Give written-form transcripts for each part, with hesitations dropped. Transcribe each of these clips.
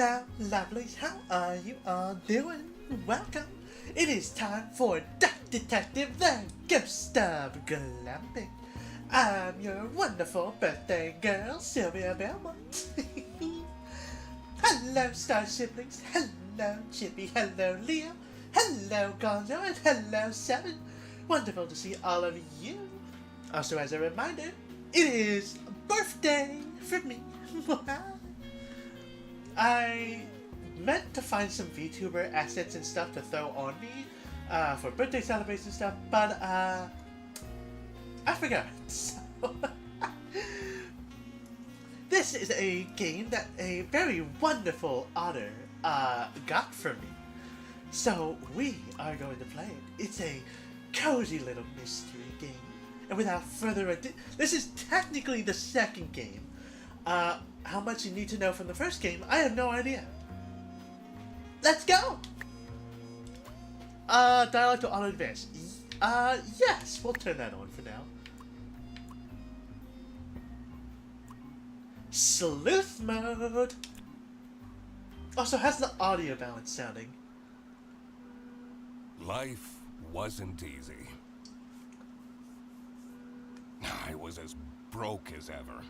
Hello, lovelies. How are you all doing? Welcome. It is time for Ducktective, the Ghost of Glamping. I'm your wonderful birthday girl, Silvia Belmont. Hello, Star Siblings. Hello, Chippy. Hello, Leo. Hello, Gonzo. And hello, Seven. Wonderful to see all of you. Also, as a reminder, it is birthday for me. I meant to find some VTuber assets and stuff to throw on me for birthday celebration stuff, but I forgot. So this is a game that a very wonderful otter got for me. So we are going to play it. It's a cozy little mystery game. And without further ado, this is technically the second game. How much you need to know from the first game, I have no idea. Let's go! Dialogue to auto advance. Yes, we'll turn that on for now. Sleuth mode. Also, how's the audio balance sounding? Life wasn't easy. I was as broke as ever.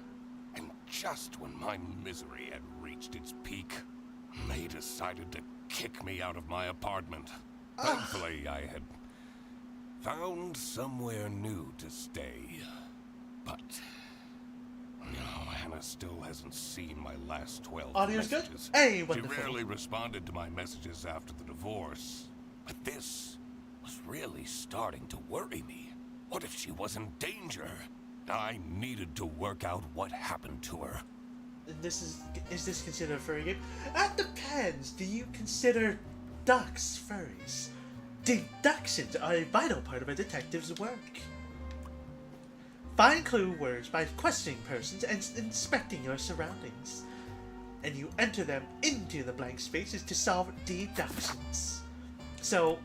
And just when my misery had reached its peak, they decided to kick me out of my apartment. Thankfully, I had found somewhere new to stay. But no, Hannah still hasn't seen my last 12 Audio's messages. Good? Hey, wonderful. She rarely responded to my messages after the divorce. But this was really starting to worry me. What if she was in danger? I needed to work out what happened to her. Is this considered a furry game? That depends. Do you consider ducks furries? Deductions are a vital part of a detective's work. Find clue words by questioning persons and inspecting your surroundings. And you enter them into the blank spaces to solve deductions. So,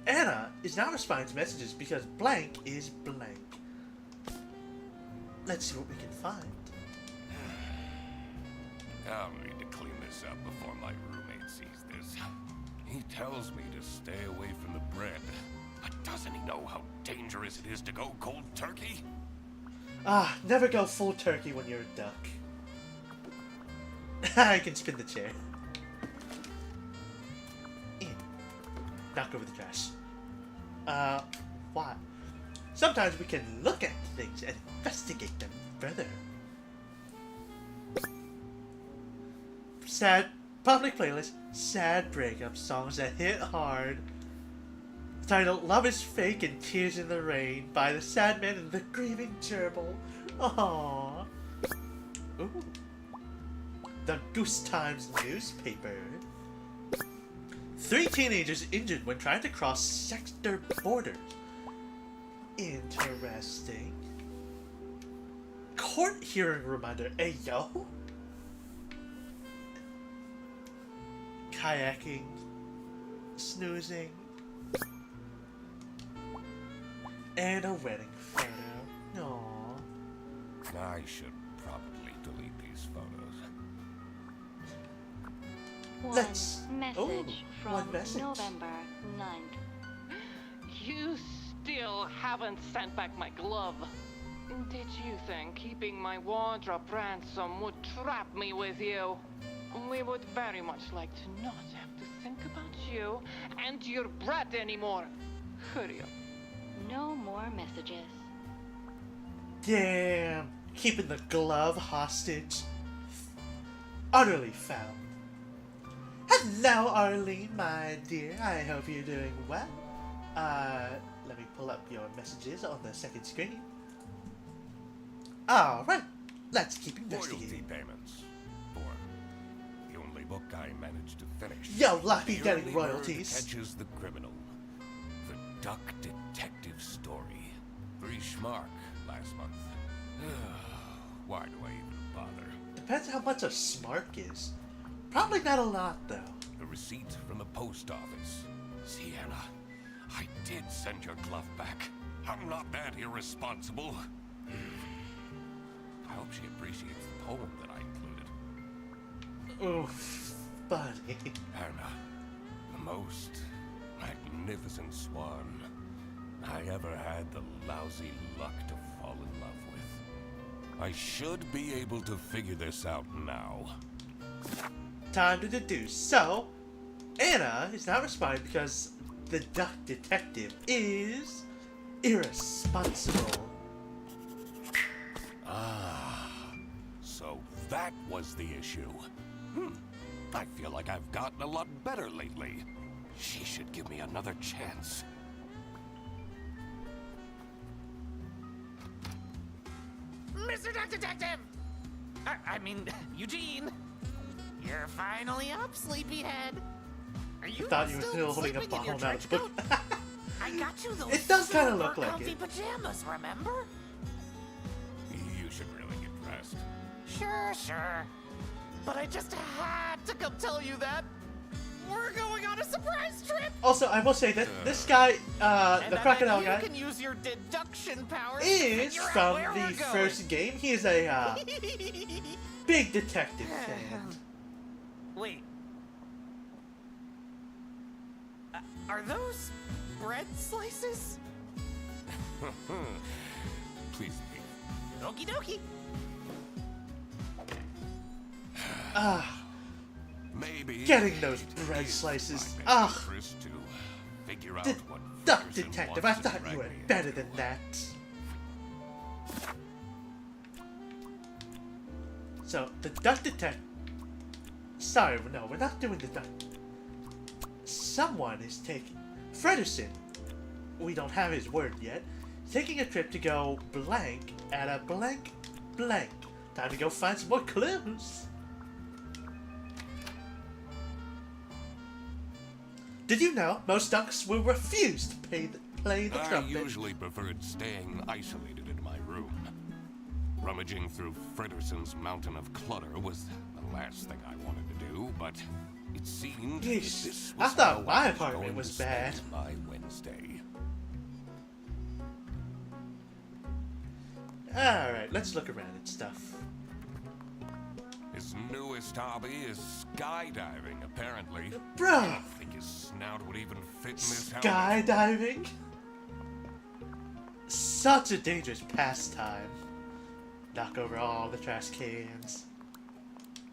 Anna is not responding to messages because blank is blank. Let's see what we can find. I'll need to clean this up before my roommate sees this. He tells me to stay away from the bread, but doesn't he know how dangerous it is to go cold turkey? Never go full turkey when you're a duck. I can spin the chair. In. Knock over the trash. Why? Sometimes we can look at things and investigate them further. Sad public playlist, sad breakup songs that hit hard. Titled Love is Fake and Tears in the Rain by the Sad Man and the Grieving Gerbil. Aww. Ooh. The Goose Times newspaper. 3 teenagers injured when trying to cross sector borders. Interesting. Court hearing reminder. Hey, yo. Kayaking. Snoozing. And a wedding photo. Aww. I should probably delete these photos. Let's... Message from one message. November 9th. You still haven't sent back my glove. Did you think keeping my wardrobe ransom would trap me with you? We would very much like to not have to think about you and your bread anymore. Hurry up. No more messages. Damn. Keeping the glove hostage. Utterly foul. Hello, Arlene, my dear. I hope you're doing well. Let me pull up your messages on the second screen. Alright, let's keep investigating. Royalty payments. For the only book I managed to finish. Yo, Lappy The getting early bird royalties. Catches the criminal. The Ducktective story. 3 schmark last month. Why do I even bother? Depends how much a smark is. Probably not a lot, though. A receipt from the post office. See, Anna, I did send your glove back. I'm not that irresponsible. I hope she appreciates the poem that I included. Oof. funny. Anna, the most magnificent swan I ever had the lousy luck to fall in love with. I should be able to figure this out now. Time to deduce. So, Anna is not responding because the duck detective is irresponsible. Ah, so that was the issue. I feel like I've gotten a lot better lately. She should give me another chance. Mr. Duck Detective! I mean, Eugene! You're finally up, sleepyhead! Are you Thought you were still still holding a sleeping in your bottle out of trench the book. coat? I got you those It does kinda super look like comfy it. pajamas, remember? You should really get dressed. Sure. But I just had to come tell you that we're going on a surprise trip! Also, I will say that this guy, And the I crocodile bet you guy, can use your deduction powers to is figure out from where the we're going. first game. He is a big detective fan. Wait. Are those bread slices? Please leave. Okie dokie. Maybe Getting those it bread is slices. my best interest to figure out The what duck Ferguson detective, I wants to thought drag you were me better into. than that. So, the duck detective... Sorry, no, we're not doing the duck... Someone is taking... Frederson, we don't have his word yet, taking a trip to go blank at a blank blank. Time to go find some more clues. Did you know most ducks will refuse to play the I trumpet? usually preferred staying isolated in my room. Rummaging through Frederson's mountain of clutter was the last thing I wanted to do, but it seemed that Yeesh, this I was thought how my I was apartment going was to spend bad. my Wednesday. Alright, let's look around and stuff. His newest hobby is skydiving, apparently. I Bro! don't think his snout would even fit in this helmet. Skydiving? Such a dangerous pastime. Knock over all the trash cans.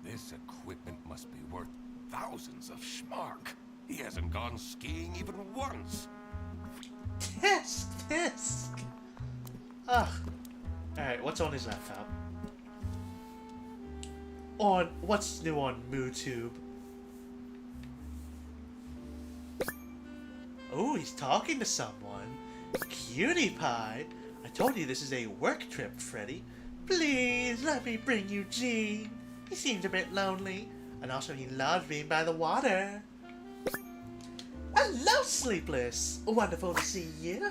This equipment must be worth thousands of schmark. He hasn't gone skiing even once. Tisk! Ugh. Alright, what's on his laptop? What's new on MooTube? Oh, he's talking to someone. Cutie pie. I told you this is a work trip, Freddy. Please let me bring Eugene. He seems a bit lonely. And also he loves being by the water. Hello, Sleepless. Wonderful to see you.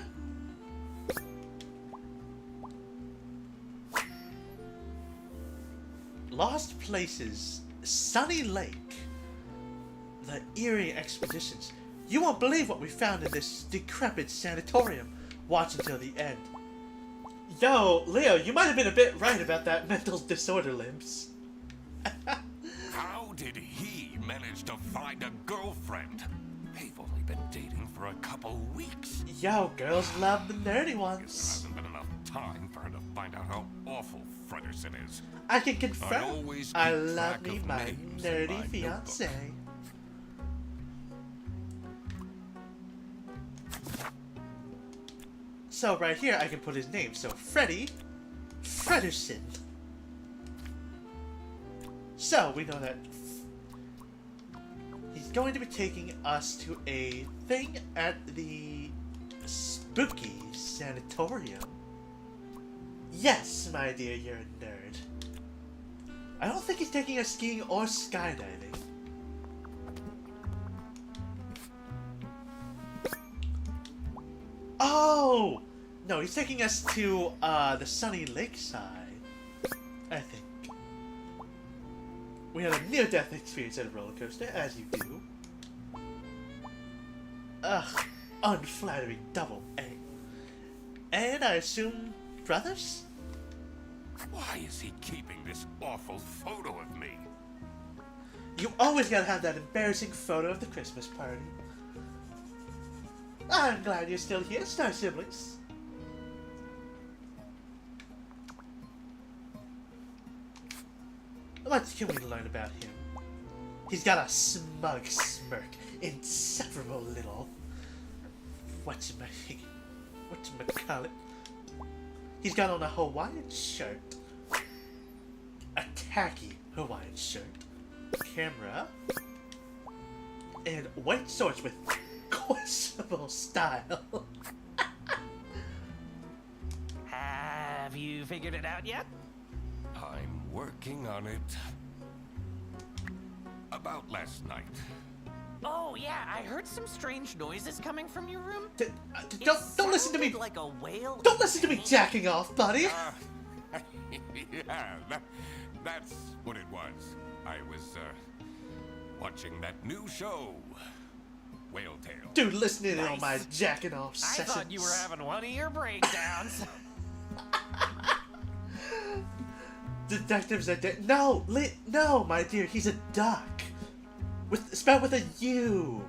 Lost Places, Sunny Lake, the Erie Expeditions. You won't believe what we found in this decrepit sanatorium. Watch until the end. Yo, Leo, you might have been a bit right about that mental disorder limps. How did he manage to find a girlfriend? They've only been dating for a couple weeks. Yo, girls love the nerdy Guess there ones. hasn't been enough time for her to find out how awful Frederson is. I can confirm. always I keep love track me of my names in nerdy my fiance. So right here I can put his name. So Freddy Frederson. So we know that he's going to be taking us to a thing at the spooky sanatorium. Yes, my dear, you're a nerd. I don't think he's taking us skiing or skydiving. Oh! No, he's taking us to the sunny lakeside. I think. We had a near-death experience at a roller coaster, as you do. Ugh, unflattering double A. And I assume brothers? Why is he keeping this awful photo of me? You always gotta have that embarrassing photo of the Christmas party. I'm glad you're still here, Star Siblings. What can we learn about him? He's got a smug smirk, insufferable little... whatchamacallit. He's got on a Hawaiian shirt. A tacky Hawaiian shirt. Camera. And white shorts with questionable style. Have you figured it out yet? I'm working on it. About last night. Oh yeah, I heard some strange noises coming from your room. Don't listen to me. Like a whale. Don't listen to me jacking off, buddy. Yeah, that's what it was. I was, watching that new show, Whale Tale. Dude, listening in on Nice. my jacking off I sessions. thought you were having one of your breakdowns. Detectives are dead. No, no, my dear, he's a duck. Spelled with a U.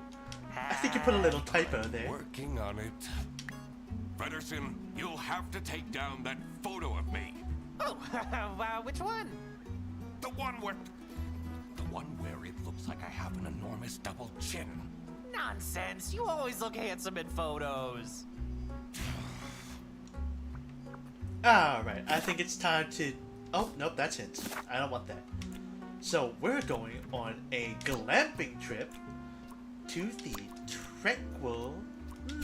I think you put a little typo there. Working on it. Frederson, you'll have to take down that photo of me. Oh, which one? The one where it looks like I have an enormous double chin. Nonsense. You always look handsome in photos. Alright, I think it's time to... Oh, nope, that's it. I don't want that. So, we're going on a glamping trip to the Tranquil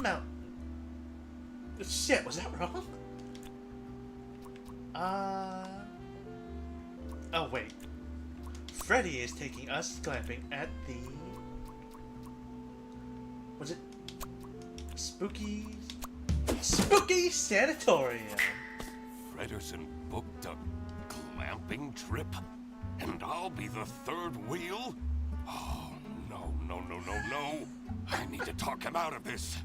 Mountain. Shit, was that wrong? Oh, wait. Freddy is taking us glamping at the... Was it... Spooky Sanatorium. Frederson booked a glamping trip? And I'll be the third wheel? Oh, no. I need to talk him out of this.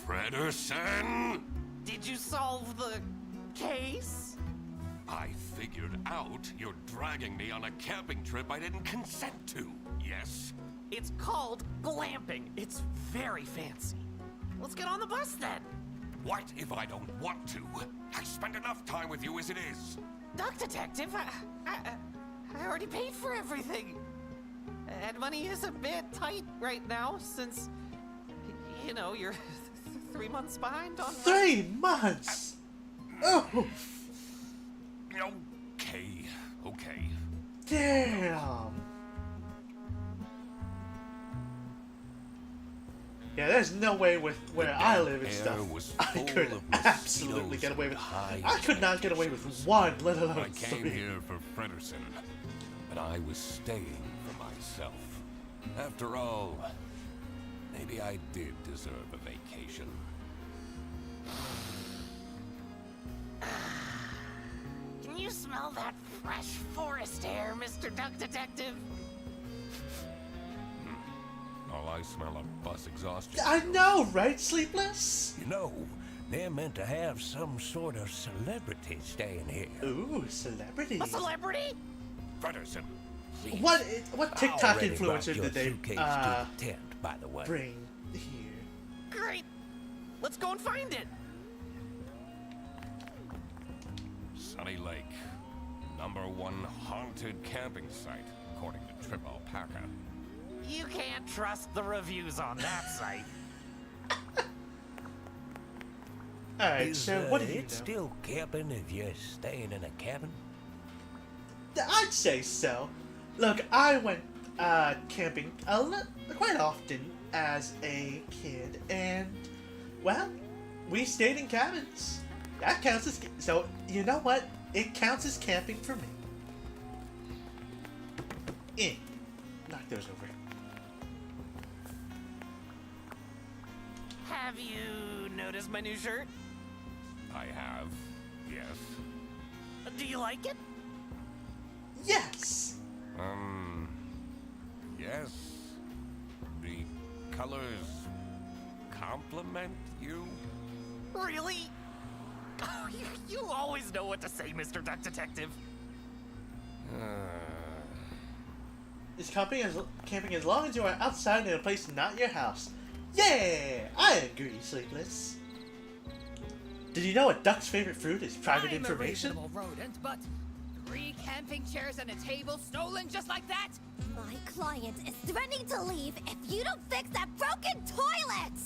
Frederson! Did you solve the case? I figured out you're dragging me on a camping trip I didn't consent to, yes? It's called glamping. It's very fancy. Let's get on the bus then. What if I don't want to? I spend enough time with you as it is. Duck Detective, I already paid for everything. And money is a bit tight right now since, you know, you're 3 months behind on... 3 months? Oh, Okay. damn. Yeah, there's no way with where I live and air stuff. was I full could of absolutely mosquitoes get away with. and hives I could not get away with one, let alone I came 3. here for Frederson, but I was staying for myself. After all, maybe I did deserve a vacation. Can you smell that fresh forest air, Mr. Duck Detective? All I smell of bus exhaust. I know, right, Sleepless? You know, they're meant to have some sort of celebrity staying here. Ooh, celebrity. A celebrity? Frederson, please. What TikTok Already brought influencer your did they suitcase to the tent, by the way. bring here? Great. Let's go and find it. Sunny Lake, #1 haunted camping site, according to Trip Alpaca. You can't trust the reviews on that site. Alright, Is so what do you it know? still camping if you're staying in a cabin? I'd say so. Look, I went camping quite often as a kid, and well, we stayed in cabins. That counts as so. You know what? It counts as camping for me. Knock those over. Have you noticed my new shirt? I have, yes. Do you like it? Yes. Yes. The colors compliment you? Really? Oh, you always know what to say, Mr. Duck Detective. is camping as long as you are outside in a place not your house. Yeah, I agree, Sleepless. Did you know a duck's favorite fruit is private information? I'm a reasonable rodent, but 3 camping chairs and a table stolen just like that? My client is threatening to leave if you don't fix that broken toilet!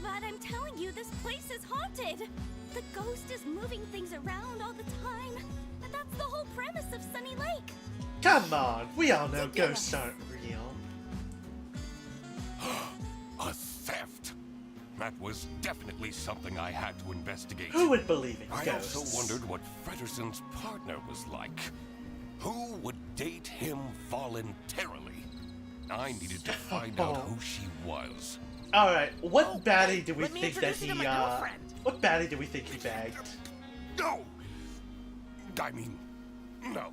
But I'm telling you, this place is haunted. The ghost is moving things around all the time. And that's the whole premise of Sunny Lake. Come on, we all know ghosts aren't real. A theft! That was definitely something I had to investigate. Who would believe in I ghosts? also wondered what Frederson's partner was like. Who would date him voluntarily? I needed to find out who she was. Alright, what Oh, baddie hey, do we let me think that introduce you he, to my girlfriend. what baddie do we think he bagged? No! I mean, no.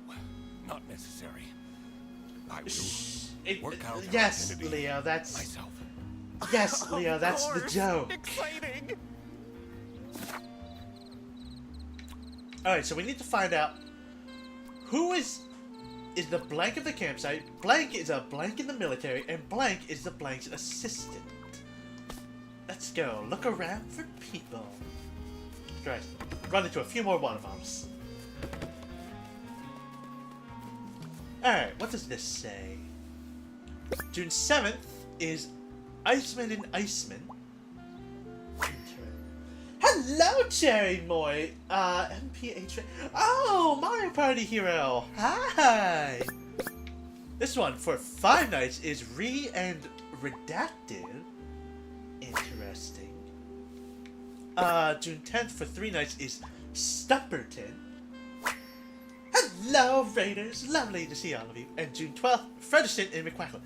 Not necessary. I will work out her Yes, identity Leo, that's... myself. Yes, Leo, that's the course. joke. Exciting! Alright, so we need to find out who is the blank of the campsite, blank is a blank in the military, and blank is the blank's assistant. Let's go. Look around for people. Right. Run into a few more water bombs. Alright, what does this say? June 7th is Iceman and Iceman. Hello, Cherry Moy! MPH. Oh, Mario Party Hero! Hi! This one for 5 nights is Re and Redacted. Interesting. June 10th for 3 nights is Stupperton. Hello, Raiders! Lovely to see all of you. And June 12th, Frederson and McQuacklin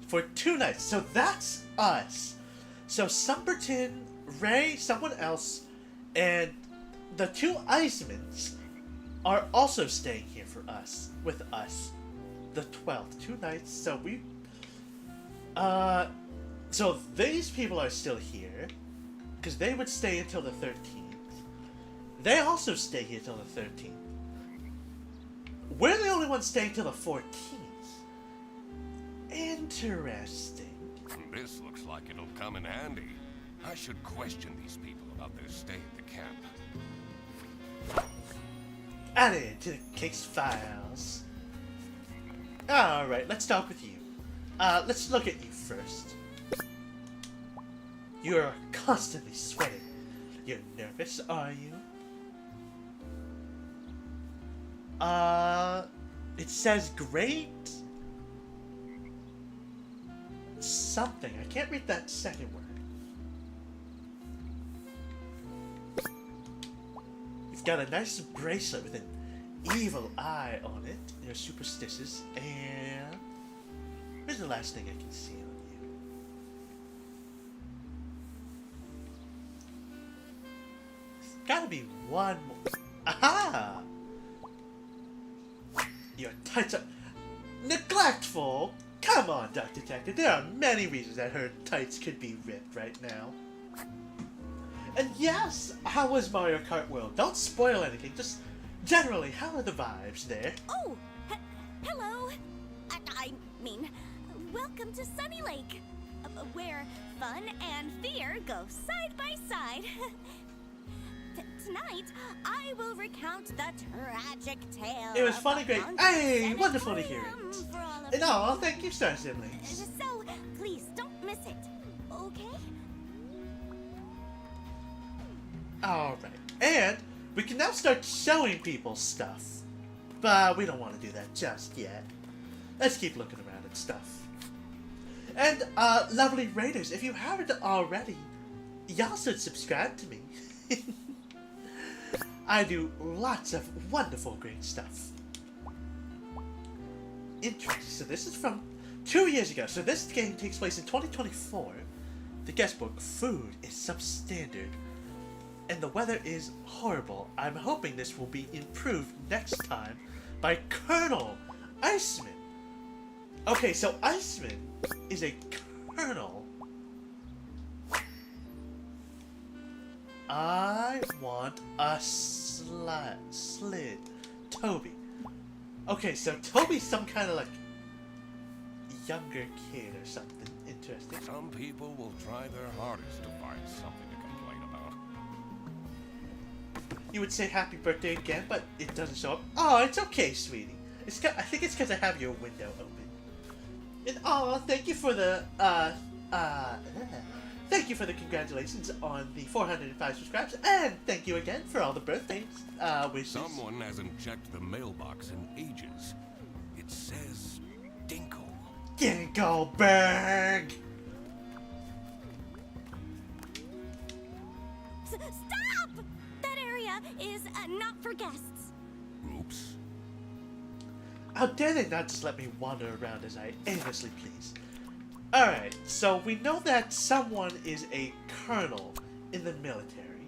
for 2 nights. So that's us. So Sumperton, Ray, someone else, and the 2 Icemans are also staying here for us, with us. The 12th, 2 nights. So we, so these people are still here, because they would stay until the 13th. They also stay here till the 13th. We're the only ones staying till the 14th. Interesting. This looks like it'll come in handy. I should question these people about their stay at the camp. Added to the case files. Alright, let's start with you. Let's look at you first. You're constantly sweating. You're nervous, are you? It says great something. I can't read that second word. You've got a nice bracelet with an evil eye on it. You're superstitious. And where's the last thing I can see on you? There's gotta be one more. Aha! Your tights are neglectful. Come on, Ducktective. There are many reasons that her tights could be ripped right now. And yes, how was Mario Kart World? Don't spoil anything. Just generally, how are the vibes there? Oh, hello. I mean, welcome to Sunny Lake, where fun and fear go side by side. Tonight, I will recount the tragic tale. It was of funny, the great. haunted Hey, wonderful to hear sanitarium it. for all of And you. oh, thank you, Star Siblings. So, please don't miss it, okay? Alright. And we can now start showing people stuff. But we don't want to do that just yet. Let's keep looking around at stuff. And, lovely Raiders, if you haven't already, y'all should subscribe to me. I do lots of wonderful, great stuff. Interesting. So this is from 2 years ago. So this game takes place in 2024. The guest book, food is substandard. And the weather is horrible. I'm hoping this will be improved next time by Colonel Iceman. Okay, so Iceman is a colonel. I want a slid. Toby. Okay, so Toby's some kind of like younger kid or something. Interesting. Some people will try their hardest to find something to complain about. You would say happy birthday again, but it doesn't show up. Oh, it's okay, sweetie. I think it's because I have your window open. And thank you for the thank you for the congratulations on the 405 subscribes, and thank you again for all the birthdays wishes. Someone hasn't checked the mailbox in ages. It says Dinkle. Dinkleberg! Stop! That area is not for guests. Oops. How dare they not just let me wander around as I aimlessly please? Alright, so we know that someone is a colonel in the military.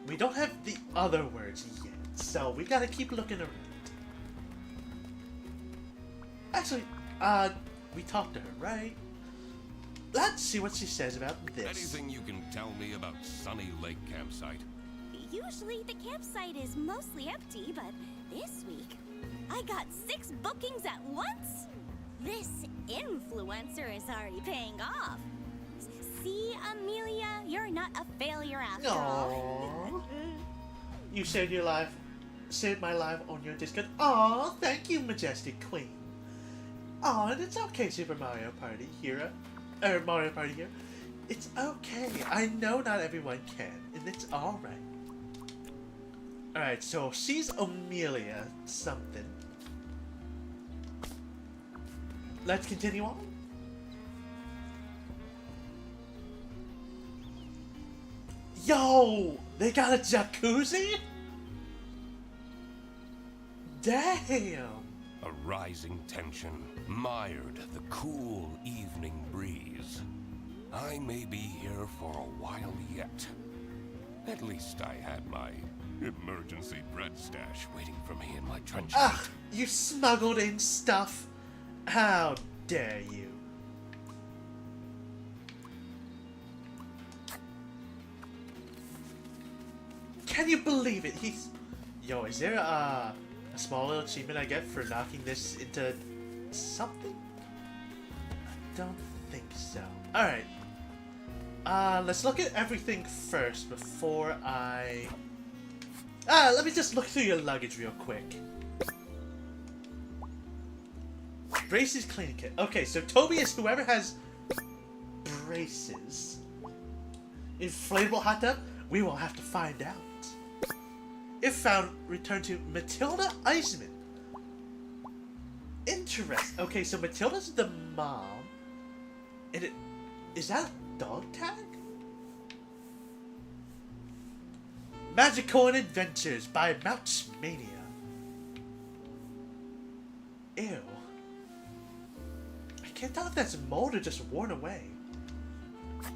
We don't have the other words yet, so we gotta keep looking around. Actually, we talked to her, right? Let's see what she says about this. Anything you can tell me about Sunny Lake Campsite? Usually the campsite is mostly empty, but this week I got 6 bookings at once. This influencer is already paying off. See, Amelia, you're not a failure after all. You saved my life on your Discord. Aw, thank you, Majestic Queen. Aw, and it's okay, Super Mario Party Hero. Mario Party Hero. It's okay. I know not everyone can, and it's alright. Alright, so she's Amelia something. Let's continue on. Yo! They got a jacuzzi? Damn! A rising tension mired the cool evening breeze. I may be here for a while yet. At least I had my emergency bread stash waiting for me in my trench coat. Ugh! You smuggled in stuff! How dare you? Can you believe it? He's... Yo, is there a small little achievement I get for knocking this into something? I don't think so. Alright. Let's look at everything first before I... let me just look through your luggage real quick. Braces cleaning kit. Okay, so Toby is whoever has braces. Inflatable hot tub? We will have to find out. If found, return to Matilda Iceman. Interest. Okay, so Matilda's the mom. And is that a dog tag? Magical Adventures by Mouchmania. Ew. I can't tell if that's mold or just worn away.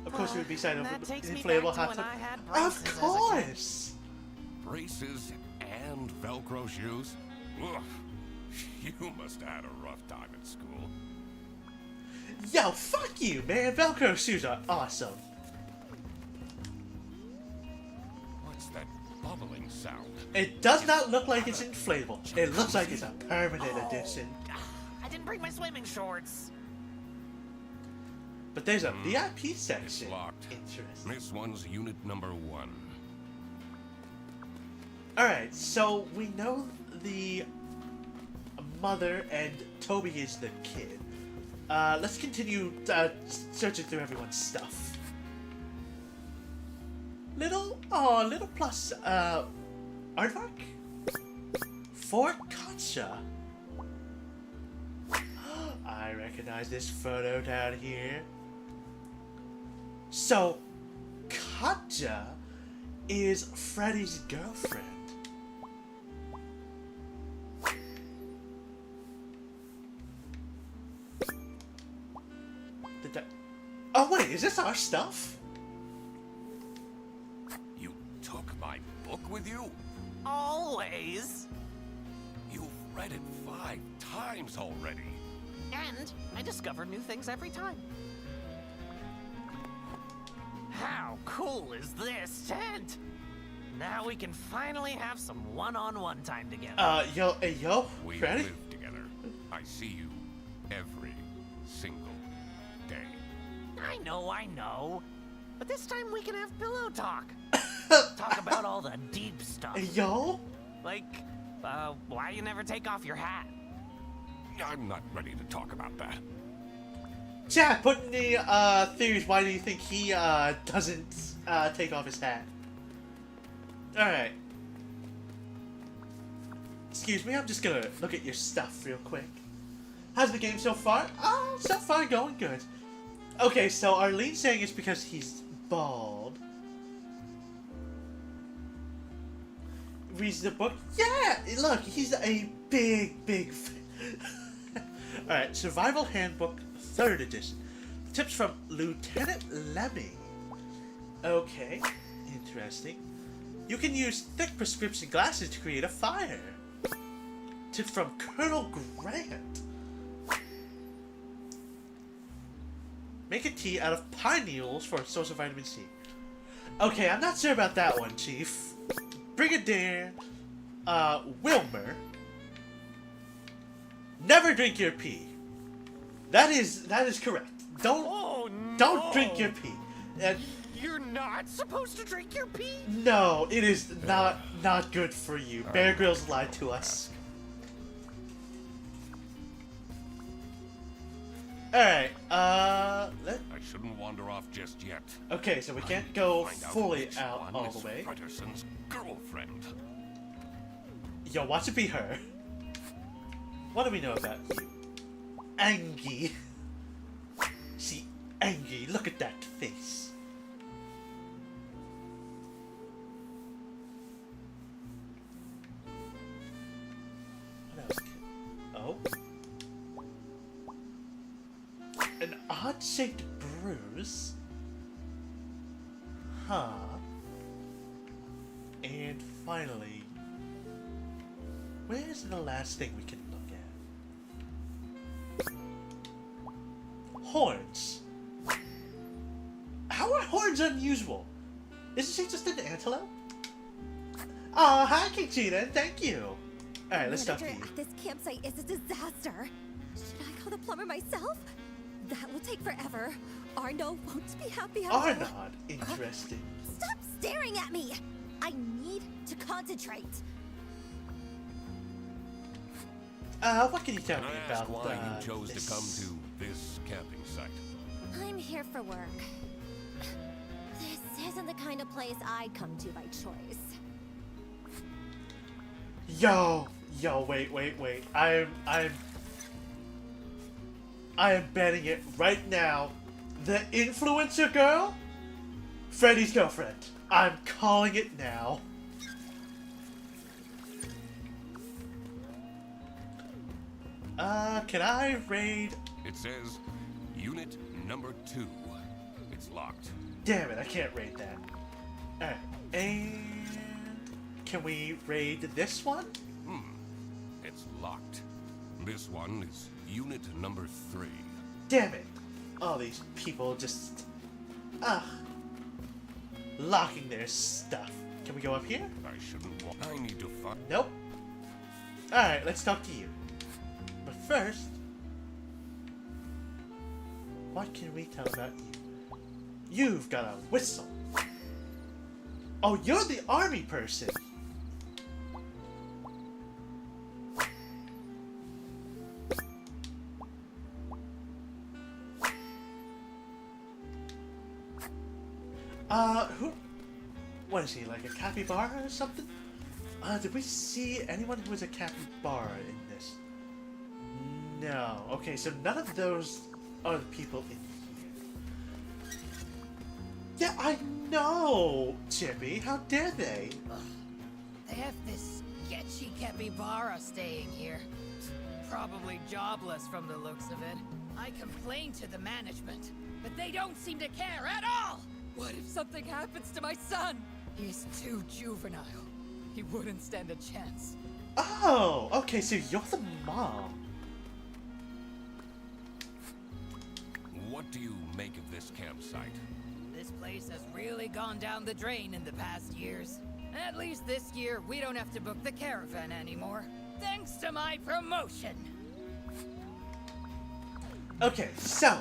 Of course, we would be signed up with inflatable hot tub. Of course! Braces and Velcro shoes? Ugh. You must have had a rough time at school. Yo, fuck you, man! Velcro shoes are awesome. What's that bubbling sound? It does not look like it's inflatable. It looks like it's a permanent addition. I didn't bring my swimming shorts. But there's a VIP section. It's locked. Interesting. This one's unit number 1. Alright, so we know the mother and Toby is the kid. Let's continue searching through everyone's stuff. Little plus, aardvark? Fort Katja. I recognize this photo down here. So, Katja is Freddy's girlfriend. Oh wait, is this our stuff? You took my book with you? Always. You've read it 5 times already. And I discover new things every time. How cool is this tent? Now we can finally have some one-on-one time together. Yo, We Freddy? live together. I see you every I know. But this time we can have pillow talk. Talk about all the deep stuff. Yo? Like, why you never take off your hat? I'm not ready to talk about that. Chat, put in the theories, why do you think he doesn't take off his hat? Alright. Excuse me, I'm just gonna look at your stuff real quick. How's the game so far? So far going good. Okay, so Arlene's saying it's because he's bald. Reads the book? Yeah! Look, he's a big Alright, Survival Handbook, 3rd edition. Tips from Lieutenant Lemmy. Okay, interesting. You can use thick prescription glasses to create a fire. Tips from Colonel Grant. Make a tea out of pine needles for a source of vitamin C. Okay, I'm not sure about that one, Chief. Brigadier Wilmer. Never drink your pee. That is correct. Don't drink your pee. And You're not supposed to drink your pee? no, it is not good for you. Bear Grylls lied to us. Alright, I shouldn't wander off just yet. okay, so we can't go Find out fully which out one all is the way. Fredderson's girlfriend. Yo, watch it be her. What do we know about you? Angie. See, Angie, look at that face. What else? Oh. An odd-shaped bruise? Huh. And finally, where's the last thing we can look at? Horns. How are horns unusual? Isn't she just an antelope? Oh, hi, Conchita, and thank you. Alright, let's talk to you. At this campsite is a disaster. Should I call the plumber myself? That will take forever. Arno won't be happy at all. Arnod, interesting. Stop staring at me! I need to concentrate. What can you tell Can me I ask about why you chose this? to come to this camping site? I'm here for work. This isn't the kind of place I come to by choice. Yo, wait. I am betting it right now. The influencer girl? Freddy's girlfriend. I'm calling it now. Can I raid? It says Unit Number 2. It's locked. Damn it, I can't raid that. Alright, and can we raid this one? It's locked. This one is Unit Number 3. Damn it. All these people just... locking their stuff. Can we go up here? I shouldn't walk. I need to find. Nope. Alright, let's talk to you. But first... what can we tell about you? You've got a whistle. Oh, you're the army person. Who? What is he, like a capybara or something? Did we see anyone who was a capybara in this? No. Okay, so none of those are the people in here. Yeah, I know, Chippy. How dare they? They have this sketchy capybara staying here. Probably jobless from the looks of it. I complained to the management, but they don't seem to care at all! What if something happens to my son? He's too juvenile. He wouldn't stand a chance. Oh, okay, so you're the mom. What do you make of this campsite? This place has really gone down the drain in the past years. At least this year, we don't have to book the caravan anymore. Thanks to my promotion. Okay, so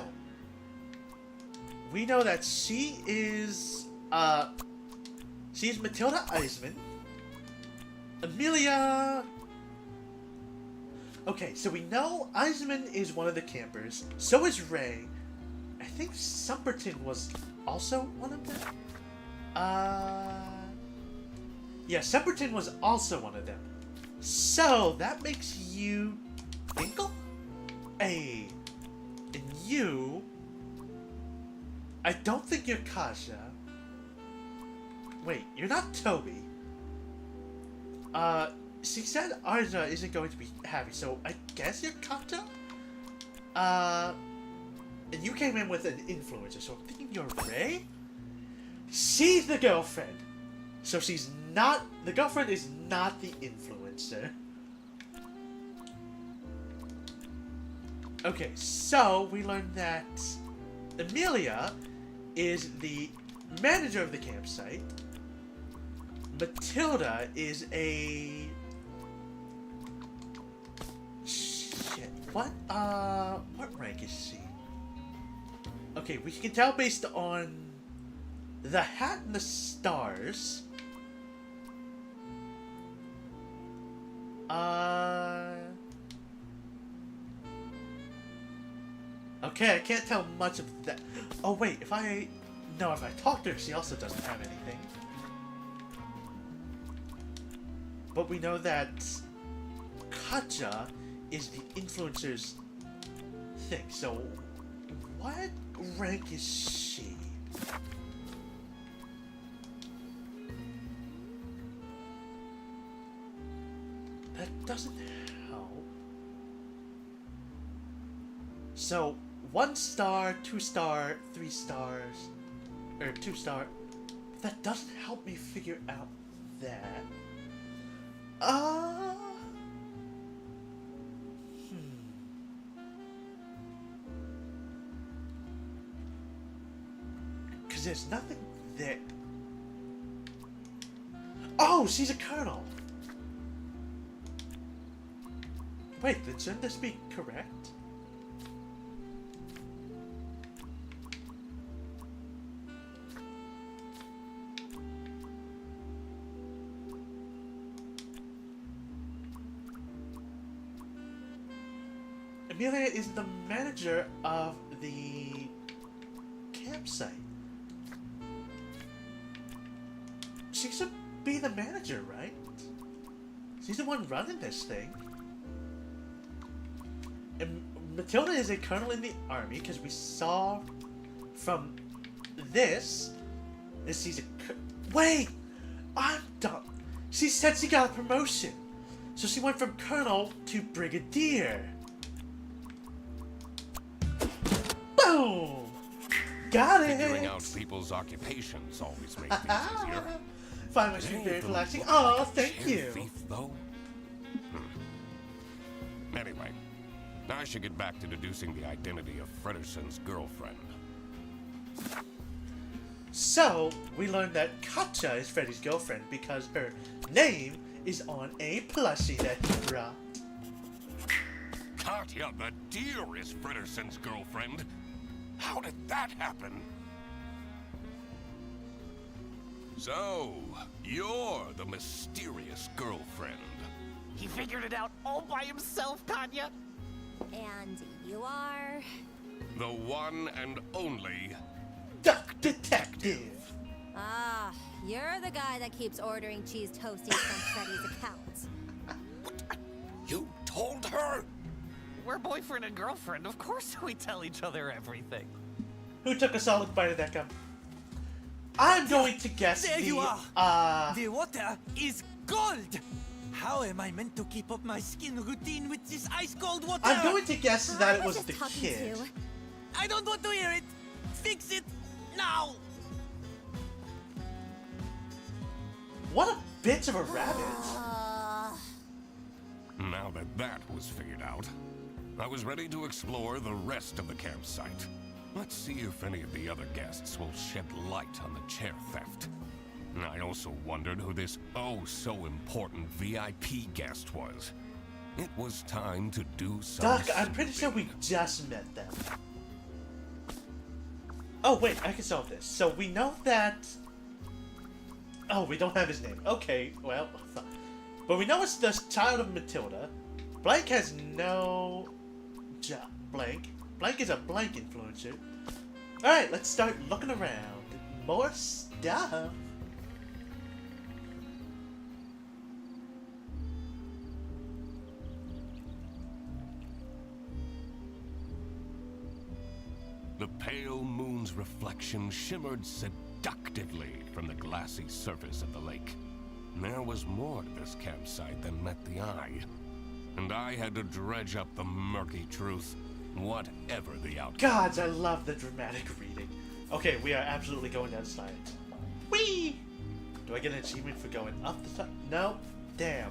we know that she's Matilda Eisman. Amelia... Okay, so we know Eisman is one of the campers. So is Ray. I think Sumperton was also one of them. Yeah, Sumperton was also one of them. So that makes you Dinkle? Hey. And you... I don't think you're Kasha. Wait, you're not Toby. She said Arja isn't going to be happy, so I guess you're Kato? And you came in with an influencer, so I'm thinking you're Ray? She's the girlfriend. So she's not... The girlfriend is not the influencer. Okay, so we learned that Amelia is the manager of the campsite. Matilda is a... Shit, what rank is she? Okay, we can tell based on the hat and the stars. Okay, I can't tell much of that. Oh wait, if I talk to her, she also doesn't have anything. But we know that Katja is the influencer's thing, so what rank is she? That doesn't help. So, 1 star, 2 star, 3 stars, or 2 star. That doesn't help me figure out that. Because there's nothing there. Oh, she's a colonel. Wait, then shouldn't this be correct? Amelia is the manager of the campsite. She should be the manager, right? She's the one running this thing. And Matilda is a colonel in the army, because we saw from this that she's a... Wait! I'm dumb. She said she got a promotion. So she went from colonel to brigadier. Boom! Got it! Figuring out people's occupations always makes things easier. Find my stream very relaxing. Oh, thank you. Thief, though? Anyway, I should get back to deducing the identity of Frederson's girlfriend. So, we learned that Katja is Freddy's girlfriend because her name is on a plushie that he brought. Katja the deer is Frederson's girlfriend? How did that happen? So, you're the mysterious girlfriend. He figured it out all by himself, Katja. And you are... The one and only... Ducktective! Ah, you're the guy that keeps ordering cheese toasties from Freddy's account. You told her? We're boyfriend and girlfriend. Of course we tell each other everything. Who took a solid bite of that gum? I'm going to guess There the, you are! The water is gold! How am I meant to keep up my skin routine with this ice-cold water? I'm going to guess that it was just the talking kid. to. I don't want to hear it! Fix it now! What a bitch of a rabbit. Now that that was figured out, I was ready to explore the rest of the campsite. Let's see if any of the other guests will shed light on the chair theft. I also wondered who this oh-so-important VIP guest was. It was time to do some Duck, I'm pretty sure we just met them. Oh, wait, I can solve this. So we know that... Oh, we don't have his name. Okay, well, but we know it's the child of Matilda. Blank has no job. Blank is a blank influencer. Alright, let's start looking around. More stuff. The pale moon's reflection shimmered seductively from the glassy surface of the lake. There was more to this campsite than met the eye, and I had to dredge up the murky truth, whatever the outcome. Gods, I love the dramatic reading. Okay, we are absolutely going down slides. Whee! Do I get an achievement for going up the side? No. Damn.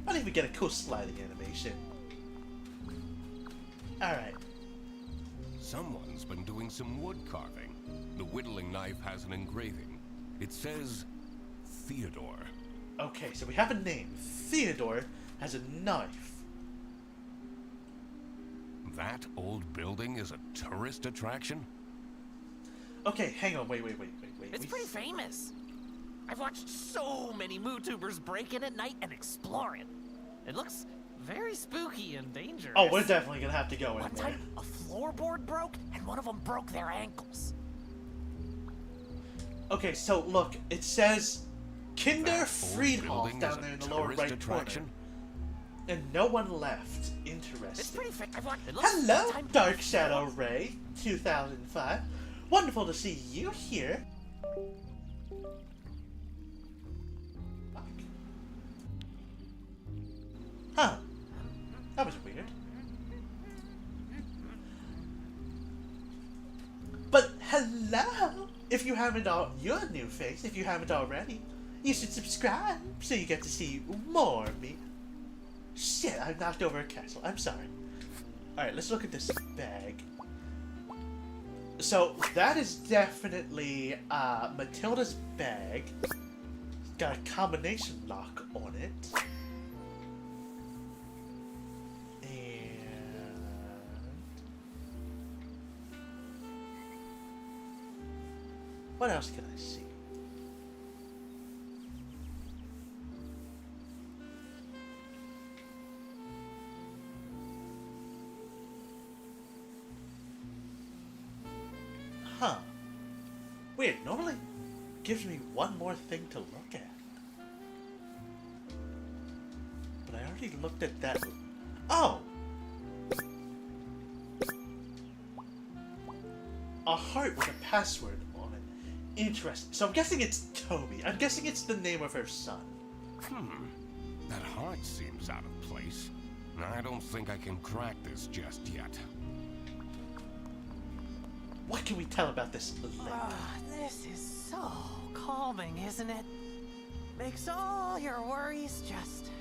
I don't even get a cool sliding animation. Alright. Someone's been doing some wood carving. The whittling knife has an engraving. It says Theodore. Okay, so we have a name. Theodore has a knife. That old building is a tourist attraction? Okay, hang on, wait. It's pretty famous. I've watched so many MooTubers break in at night and explore it. It looks very spooky and dangerous. Oh, we're definitely gonna have to go in One there. time, a floorboard broke, and one of them broke their ankles. Okay, so look, it says Kinder That old Friedhof building down is a there in the lower tourist right attraction? corner. And no one left. It's Interesting. pretty fa- I've watched- it looks- Hello, one time- Dark Shadow Ray 2005. Wonderful to see you here. Fuck. Huh. That was weird. But hello! If you haven't you're a new face, if you haven't already, you should subscribe so you get to see more of me. Shit, I knocked over a castle. I'm sorry. Alright, let's look at this bag. So, that is definitely Matilda's bag. Got a combination lock on it. And... what else can I see? Huh. Weird, normally gives me one more thing to look at. But I already looked at that. Oh! A heart with a password on it. Interesting. So I'm guessing it's Toby. I'm guessing it's the name of her son. That heart seems out of place. I don't think I can crack this just yet. What can we tell about this lady? This is so calming, isn't it? Makes all your worries just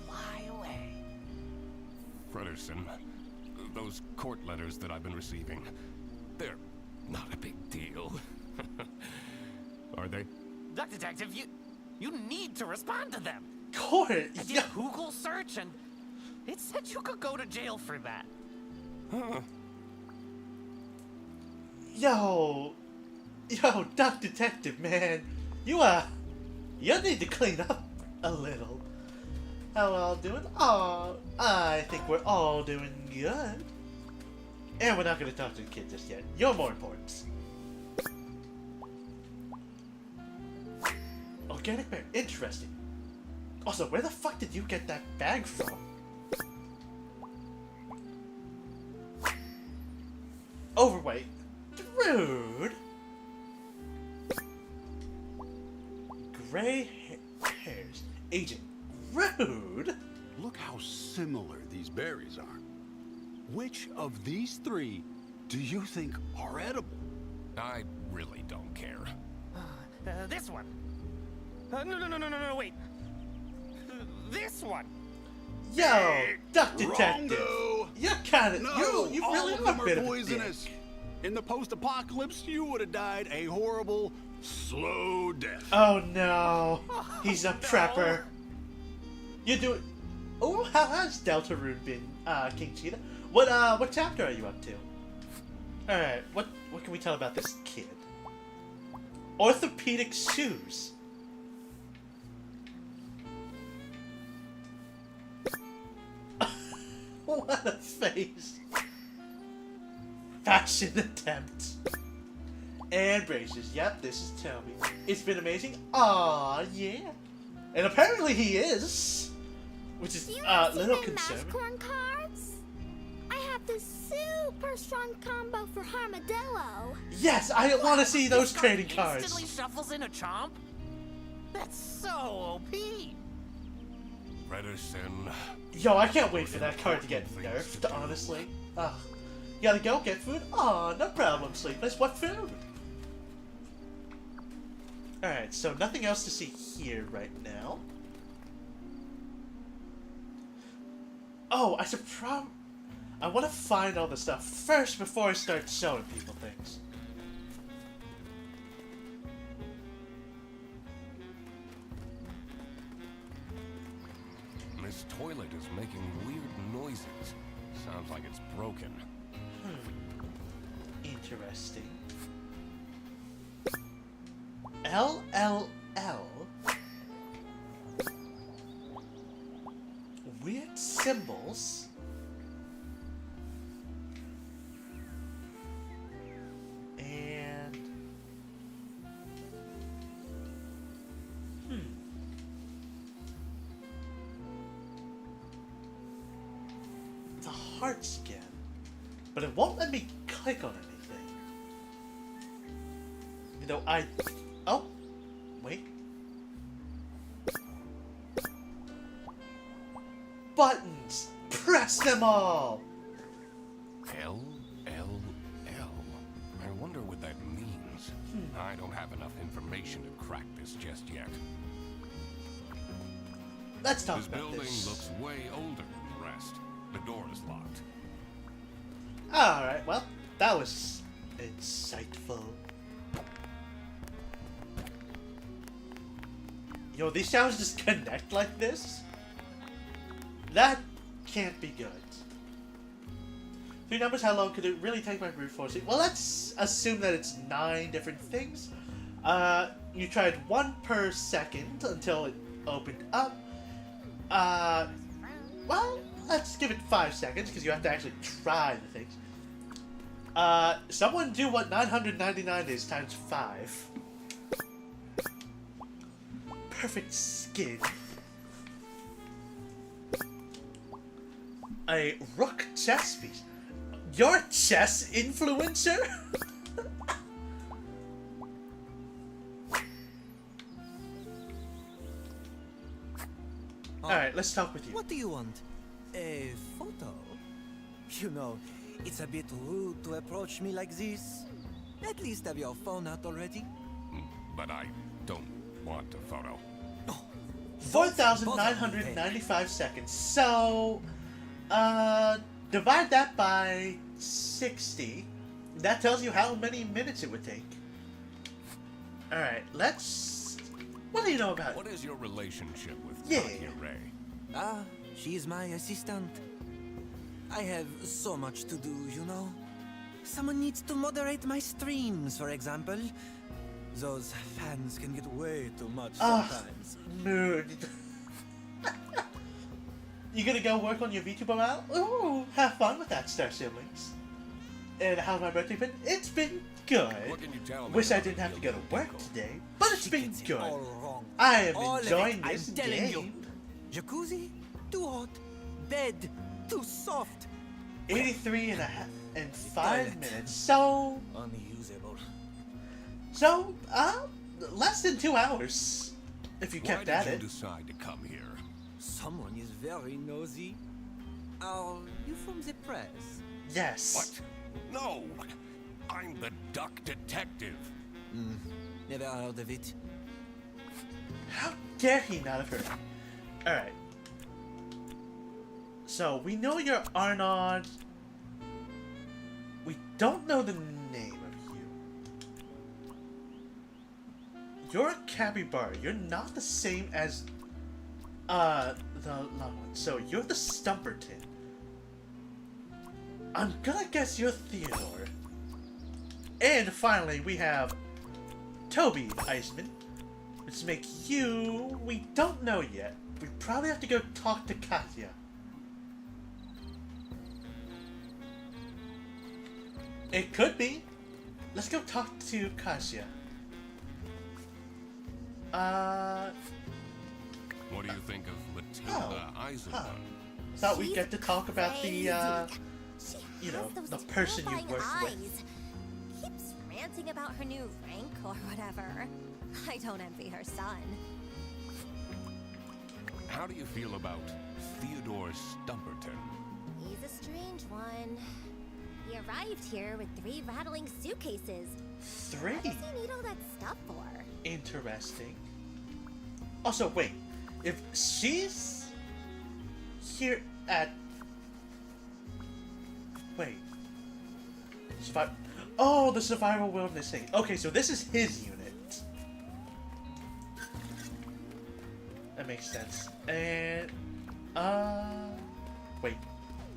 fly away. Frederson, those court letters that I've been receiving, they're not a big deal. Are they? Ducktective, you need to respond to them. Court? I did a Google search and it said you could go to jail for that. Yo, Ducktective, man, you need to clean up a little. How all doing? Oh, I think we're all doing good. And we're not gonna talk to the kid just yet. You're more important. Organic bear, interesting. Also, where the fuck did you get that bag from? Overweight. Rude. Gray hairs. Agent. Rude. Look how similar these berries are. Which of these three do you think are edible? I really don't care. This one. No, wait. This one. Yo, Ducktective. Wrongo. You're kind of No, you all really of are them a bit are of a poisonous. dick. In the post-apocalypse, you would have died a horrible, slow death. Oh no, he's a prepper. You do it. Oh, how has Deltarune been, King Cheetah? What chapter are you up to? All right, what can we tell about this kid? Orthopedic shoes. What a face. Fashion attempt. And braces. Yep, this is Toby. It's been amazing. Aw, yeah. And apparently he is. Which is a little concerning. Corn cards? I have this super strong combo for Armadillo. Yes, I want to see those trading cards. Instantly shuffles in a chomp? That's so OP. Redderson. Yo, I can't wait for that card to get nerfed, honestly. Ugh. You gotta go get food? Aw, no problem, Sleepless. What food? Alright, so nothing else to see here right now. Oh, I should I want to find all the stuff first before I start showing people things. This toilet is making weird noises. Sounds like it's broken. Interesting. LLL. Weird symbols. And... The heart scan. But it won't let me click on anything. You know, oh! Wait. Buttons! Press them all! L. I wonder what that means. I don't have enough information to crack this just yet. Let's talk this about building this. looks way older than the rest. The door is locked. Alright, well, that was insightful. Yo, these sounds just connect like this? That can't be good. 3 numbers, how long could it really take my brute force? Well, let's assume that it's 9 different things. You tried 1 per second until it opened up. Well, let's give it 5 seconds because you have to actually try the things. Someone do what 999 is times 5. Perfect skin. A rook chess piece. You're a chess influencer? Alright, let's talk with you. What do you want? A photo? You know, it's a bit rude to approach me like this. At least have your phone out already. But I don't want a photo. 4,995 seconds. So, divide that by 60. That tells you how many minutes it would take. Alright, let's... What do you know about it? What is your relationship with Yeah. Ray? Ah, she's my assistant. I have so much to do, you know. Someone needs to moderate my streams, for example. Those fans can get way too much sometimes. Mood. You gonna go work on your VTuber now? Ooh, have fun with that, Star Siblings. And how's my birthday been? It's been good. What can you tell me Wish I about didn't have to go to the work today, but it's been good. All wrong. I am All of enjoying it, this I'm telling you. game. Jacuzzi, too hot. Bed, too soft. 83 and 5 minutes. So, Unusable. less than 2 hours. If you kept at Why it. did you decide to come here? Someone is very nosy. Are you from the press? Yes. What? No! I'm the Duck Detective. Never heard of it. How dare he not have heard? Alright. So, we know you're Arnaud. We don't know the name of you. You're a capybara. You're not the same as, the long one. So, you're the Stumperton. I'm gonna guess you're Theodore. And finally, we have Toby Eisman. Let's make you... We don't know yet. We probably have to go talk to Katya. It could be. Let's go talk to Katya. What do you think of Matilda Eisenman? Thought we'd get to talk about the, you know, the person you work with. Keeps ranting about her new rank or whatever. I don't envy her son. How do you feel about Theodore Stumperton? He's a strange one. He arrived here with 3 rattling suitcases. 3? What does he need all that stuff for? Interesting. Also, wait. If she's here at... Wait. Oh, the survival wilderness thing. Okay, so this is his unit. That makes sense. And, wait.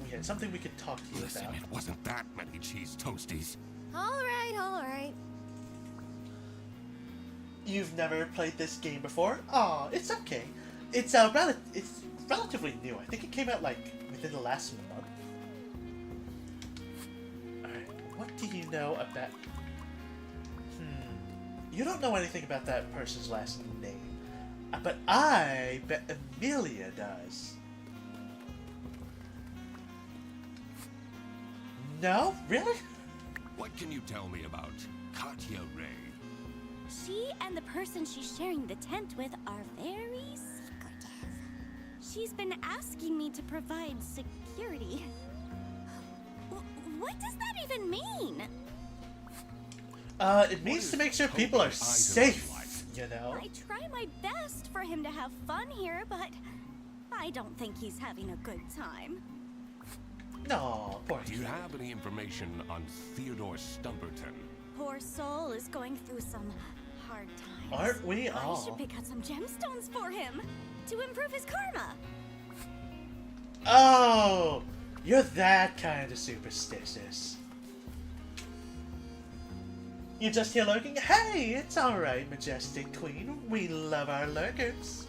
We had something we could talk to you Listen, about. it wasn't that many cheese toasties. Alright, alright. You've never played this game before? Aw, it's okay. It's relatively new. I think it came out like within the last month. Alright, what do you know about... You don't know anything about that person's last name. But I bet Amelia does. No? Really? What can you tell me about Katya Ray? She and the person she's sharing the tent with are very secretive. She's been asking me to provide security. What does that even mean? It means to make sure people are safe, you know? I try my best for him to have fun here, but I don't think he's having a good time. No, poor Do you have any information on Theodore Stumperton? Poor soul is going through some hard times. Aren't we I all? should pick out some gemstones for him to improve his karma. Oh, you're that kind of superstitious. You just here lurking? Hey, it's alright, Majestic Queen. We love our lurkers.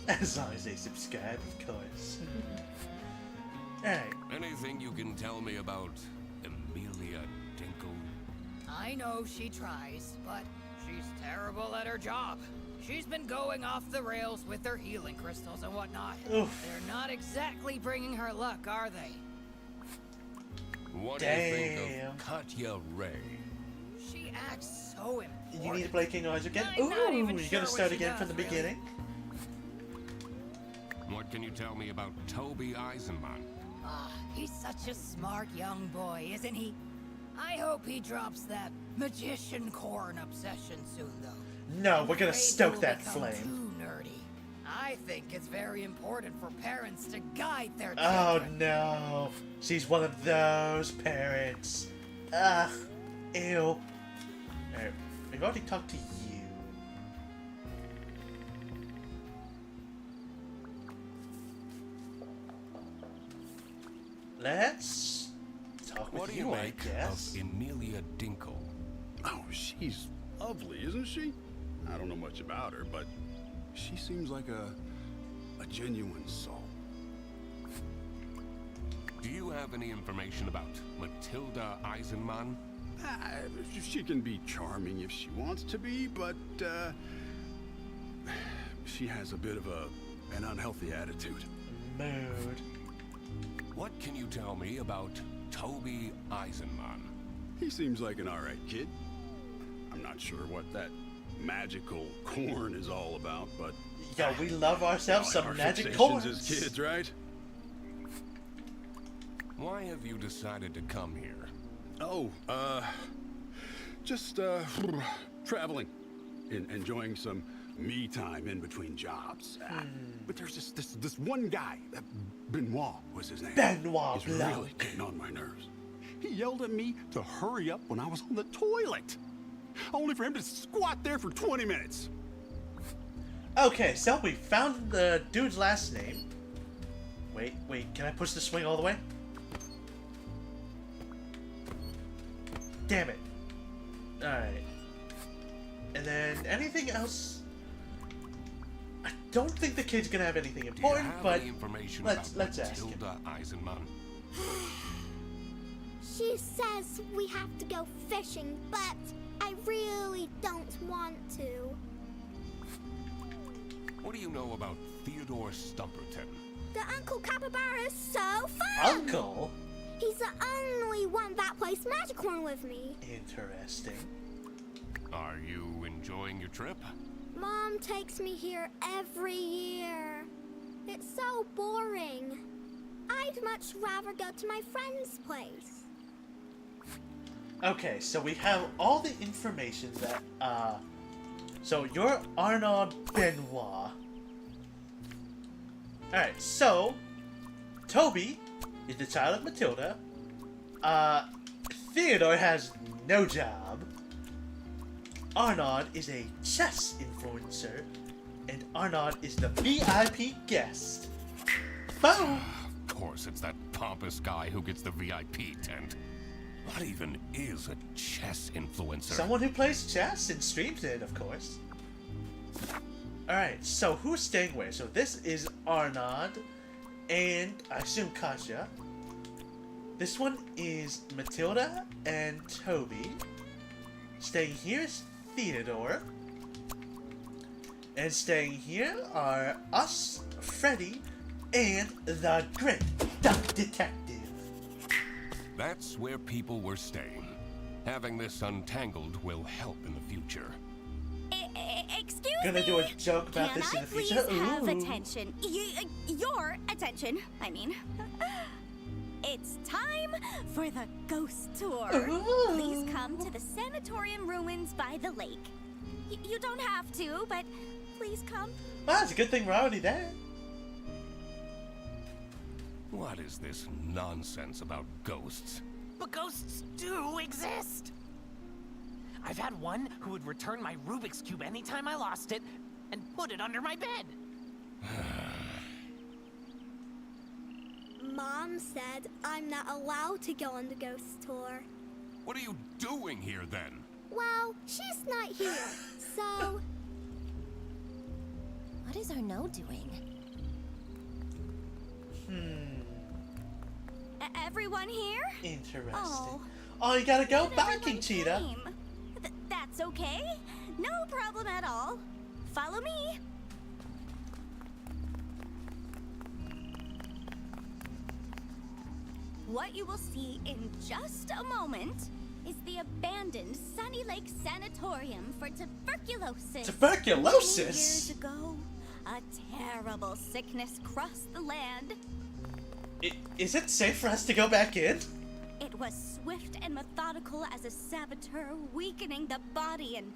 As long as they subscribe, of course. Alright. Anything you can tell me about Amelia Dinkle? I know she tries, but she's terrible at her job. She's been going off the rails with her healing crystals and whatnot. Oof. They're not exactly bringing her luck, are they? What do you think of Katya Ray? She acts so important. You need to play King Arthur again? I'm Ooh, not even you're sure gonna what start she again does, from the really. beginning? What can you tell me about Toby Eisenman? Ah, he's such a smart young boy, isn't he? I hope he drops that magician corn obsession soon, though. No, we're gonna Afraid stoke he'll that become flame. Too nerdy. I think it's very important for parents to guide their Oh children. no, she's one of those parents. Ugh, ew. Alright, we've already talked to you. Let's talk What with do you I make guess. of Amelia Dinkle? Oh, she's lovely, isn't she? I don't know much about her, but she seems like a genuine soul. Do you have any information about Matilda Eisenman? She can be charming if she wants to be, but she has a bit of an unhealthy attitude. Mood. What can you tell me about Toby Eisenman? He seems like an alright kid. I'm not sure what that magical corn is all about, but... Yeah, we love ourselves our some magic fixations corns. as kids, right? Why have you decided to come here? Oh, just traveling, enjoying some me time in between jobs. But there's this one guy, Benoit was his name. Benoit He's Blanc. really getting on my nerves. He yelled at me to hurry up when I was on the toilet, only for him to squat there for 20 minutes. Okay, so we found the dude's last name. Wait, can I push the swing all the way? Damn it. Alright. And then anything else? I don't think the kid's gonna have anything important, Do you have but any information let's about ask him. Matilda Eisenman? She says we have to go fishing, but I really don't want to. What do you know about Theodore Stumperton? The Uncle Capybara is so fun! Uncle? He's the only one that plays Magicorn with me. Interesting. Are you enjoying your trip? Mom takes me here every year. It's so boring. I'd much rather go to my friend's place. Okay, so we have all the information that, so you're Arnaud Benoit. Alright, so, Toby is the child of Matilda. Theodore has no job. Arnaud is a chess influencer. And Arnaud is the VIP guest. Boom! Of course, it's that pompous guy who gets the VIP tent. What even is a chess influencer? Someone who plays chess and streams it, of course. Alright, so who's staying where? So this is Arnaud, and I assume Katja. This one is Matilda and Toby. Staying here is Theodore. And staying here are us, Freddy, and the great Ducktective. That's where people were staying. Having this untangled will help in the future. Excuse Gonna me? do a joke about Can this in I the please future. have Ooh. attention? Your attention, I mean. It's time for the ghost tour. Ooh. Please come to the sanatorium ruins by the lake. You don't have to, but please come. Well, it's a good thing we're already there. What is this nonsense about ghosts? But ghosts do exist! I've had one who would return my Rubik's Cube anytime I lost it, and put it under my bed. Mom said I'm not allowed to go on the ghost tour. What are you doing here then? Well, she's not here, so... What is Arnaud doing? Everyone here? Interesting. Oh. Oh, you gotta go Not backing, everyone Cheetah. came. That's okay. No problem at all. Follow me. What you will see in just a moment is the abandoned Sunny Lake Sanatorium for tuberculosis. Tuberculosis? Many years ago, a terrible sickness crossed the land. Is it safe for us to go back in? It was swift and methodical as a saboteur, weakening the body and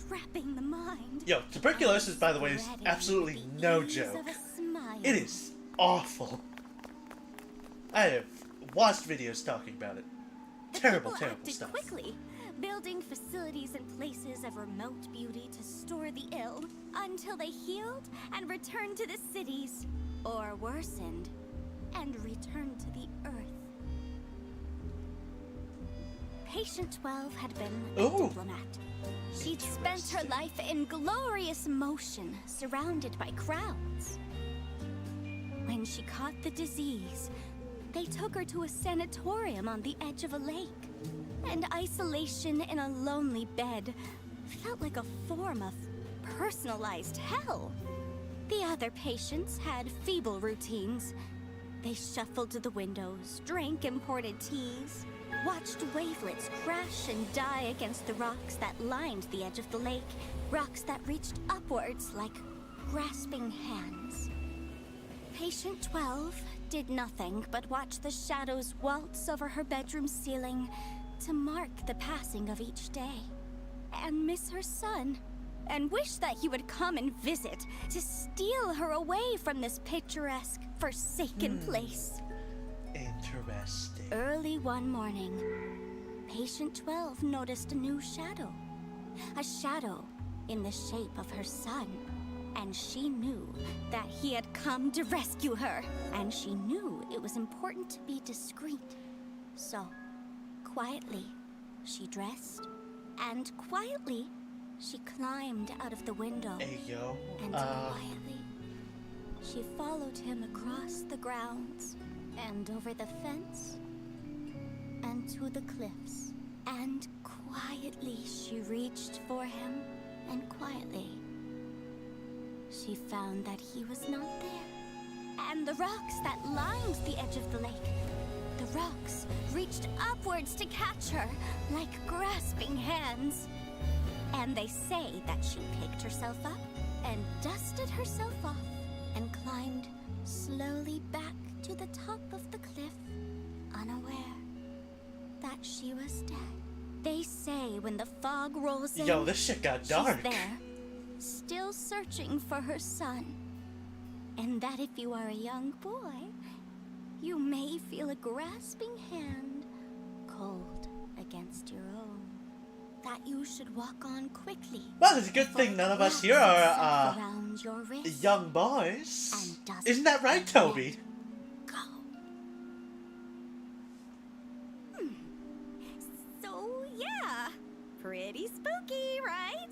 trapping the mind. Yo, tuberculosis, by the way, is Spreading absolutely with the no ease joke. of a smile. It is awful. I have watched videos talking about it. The Terrible, people terrible acted stuff. quickly, building facilities and places of remote beauty to store the ill until they healed and returned to the cities, or worsened and returned to the earth. Patient 12 had been a Ooh. diplomat. She'd spent her life in glorious motion, surrounded by crowds. When she caught the disease, they took her to a sanatorium on the edge of a lake. And isolation in a lonely bed felt like a form of personalized hell. The other patients had feeble routines. They shuffled to the windows, drank imported teas, watched wavelets crash and die against the rocks that lined the edge of the lake, rocks that reached upwards like grasping hands. Patient 12 did nothing but watch the shadows waltz over her bedroom ceiling to mark the passing of each day, and miss her son, and wish that he would come and visit to steal her away from this picturesque, forsaken place. Interesting. Early one morning, Patient 12 noticed a new shadow. A shadow in the shape of her son. And she knew that he had come to rescue her. And she knew it was important to be discreet. So, quietly, she dressed And quietly, she climbed out of the window. Hey, yo. And quietly, she followed him across the grounds, and over the fence, and to the cliffs. And quietly, she reached for him, and quietly, she found that he was not there. And the rocks that lined the edge of the lake, the rocks reached upwards to catch her like grasping hands. And they say that she picked herself up and dusted herself off and climbed slowly back to the top of the cliff, unaware that she was dead. They say when the fog rolls in, Yo, this shit got dark. she's there, still searching for her son. And that if you are a young boy, you may feel a grasping hand cold against your own. That you should walk on quickly. Well, it's a good thing none of us here are around your wrist young boys. and doesn't Isn't that right, Toby? go. So yeah, pretty spooky, right?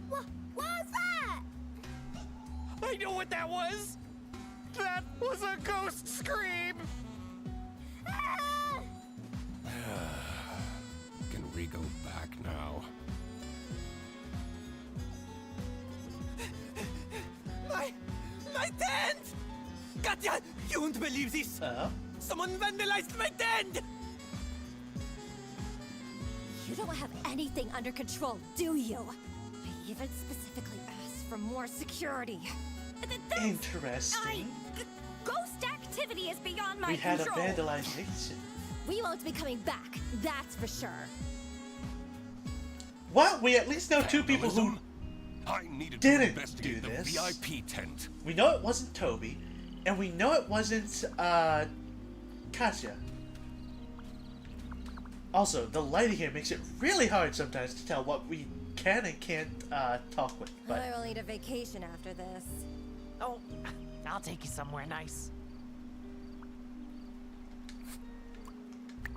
What was that? I know what that was! That was a ghost scream! Ah! Can we go back now? My tent! Katya, you won't believe this! Someone vandalized my tent! You don't have anything under control, do you? I even specifically asked for more security. Interesting. Ghost activity is beyond my We had a control. vandalization. We won't be coming back, that's for sure. Well, we at least know two people who Vandalism? I needed to didn't investigate do the this. VIP tent. We know it wasn't Toby, and we know it wasn't Katya. Also, the lighting here makes it really hard sometimes to tell what we can and can't talk with. But I will need a vacation after this. Oh, I'll take you somewhere nice.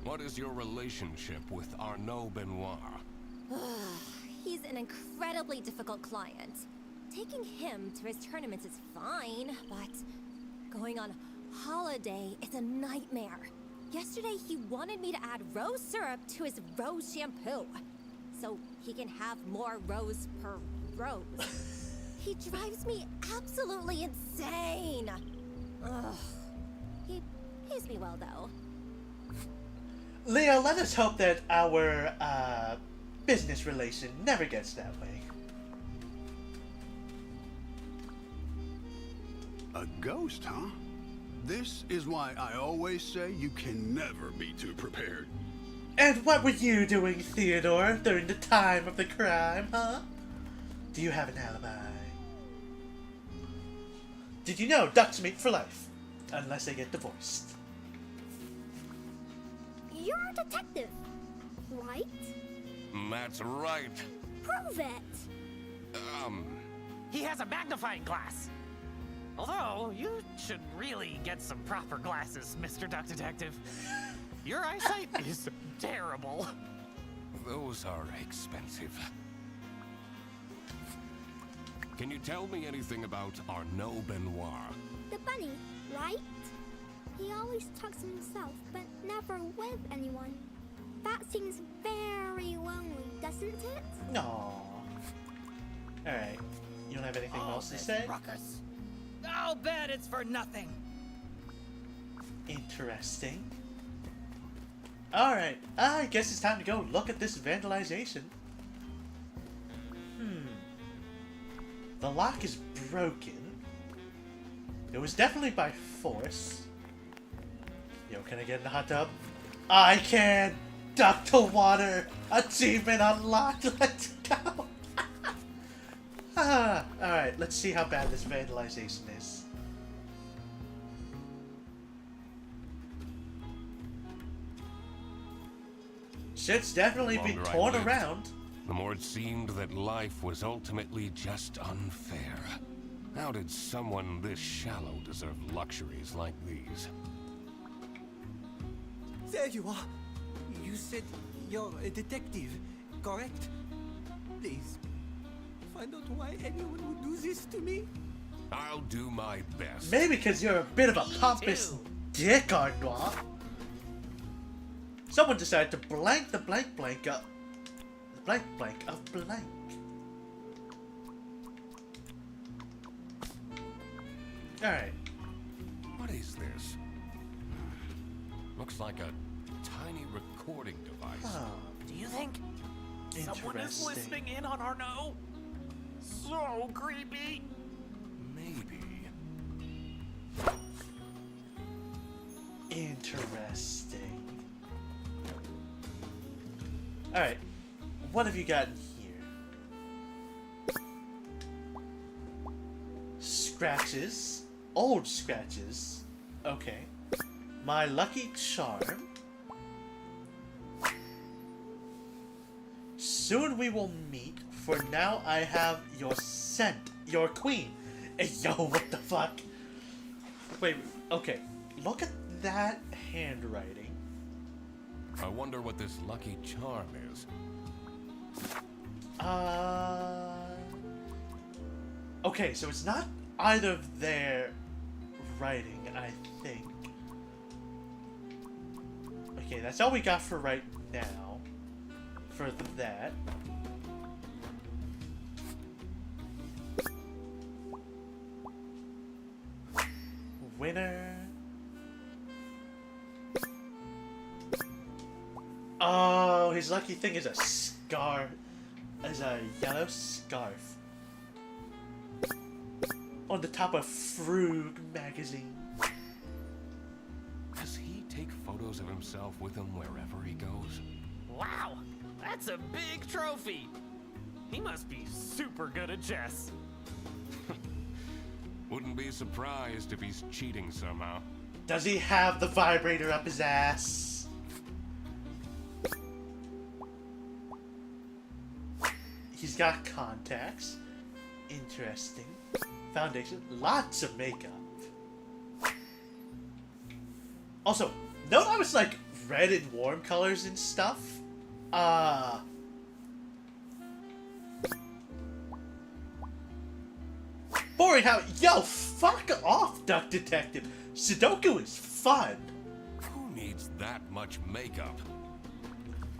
What is your relationship with Arnaud Benoit? He's an incredibly difficult client. Taking him to his tournaments is fine, but going on holiday is a nightmare. Yesterday, he wanted me to add rose syrup to his rose shampoo, so he can have more rose per rose. He drives me absolutely insane. Ugh. He pays me well, though. Leo, let us hope that our business relation never gets that way. A ghost, huh? This is why I always say you can never be too prepared. And what were you doing, Theodore, during the time of the crime, huh? Do you have an alibi? Did you know ducks mate for life? Unless they get divorced. You're a detective, right? That's right. Prove it. He has a magnifying glass. Although, you should really get some proper glasses, Mr. Duck Detective. Your eyesight is terrible. Those are expensive. Can you tell me anything about Arnaud Benoit? The bunny, right? He always talks to himself, but never with anyone. That seems very lonely, doesn't it? No. Alright. You don't have anything else to say? Ruckus. I'll bet it's for nothing. Interesting. Alright, I guess it's time to go look at this vandalization. The lock is broken. It was definitely by force. Yo, can I get in the hot tub? I can! Duck to water! Achievement unlocked! Let's go! Alright, let's see how bad this vandalization is. Shit's definitely The been longer I torn lived, around. the more it seemed that life was ultimately just unfair. How did someone this shallow deserve luxuries like these? There you are. You said you're a detective, correct? Please, find out why anyone would do this to me. I'll do my best. Maybe because you're a bit of a pompous dick, Arnois. Someone decided to blank the blank of blank. Alright. What is this? Looks like a tiny recording device. Oh, Do you think someone is interesting. listening in on our no? So creepy. Maybe. Interesting. Alright. What have you got in here? Scratches. Old scratches. Okay. My lucky charm. Soon we will meet. For now, I have your scent. Your queen. Hey, yo, what the fuck? Wait, okay. Look at that handwriting. I wonder what this lucky charm is. Okay, so it's not either of their writing, I think. Okay, that's all we got for right now. For that. Winner. Oh, his lucky thing is a scarf. Is a yellow scarf. On the top of Frug magazine. Does he take photos of himself with him wherever he goes? Wow, that's a big trophy. He must be super good at chess. Wouldn't be surprised if he's cheating somehow. Does he have the vibrator up his ass? He's got contacts. Interesting. Foundation. Lots of makeup. Also, note I was like red and warm colors and stuff. Boring how. Yo, fuck off, Duck Detective. Sudoku is fun. Who needs that much makeup?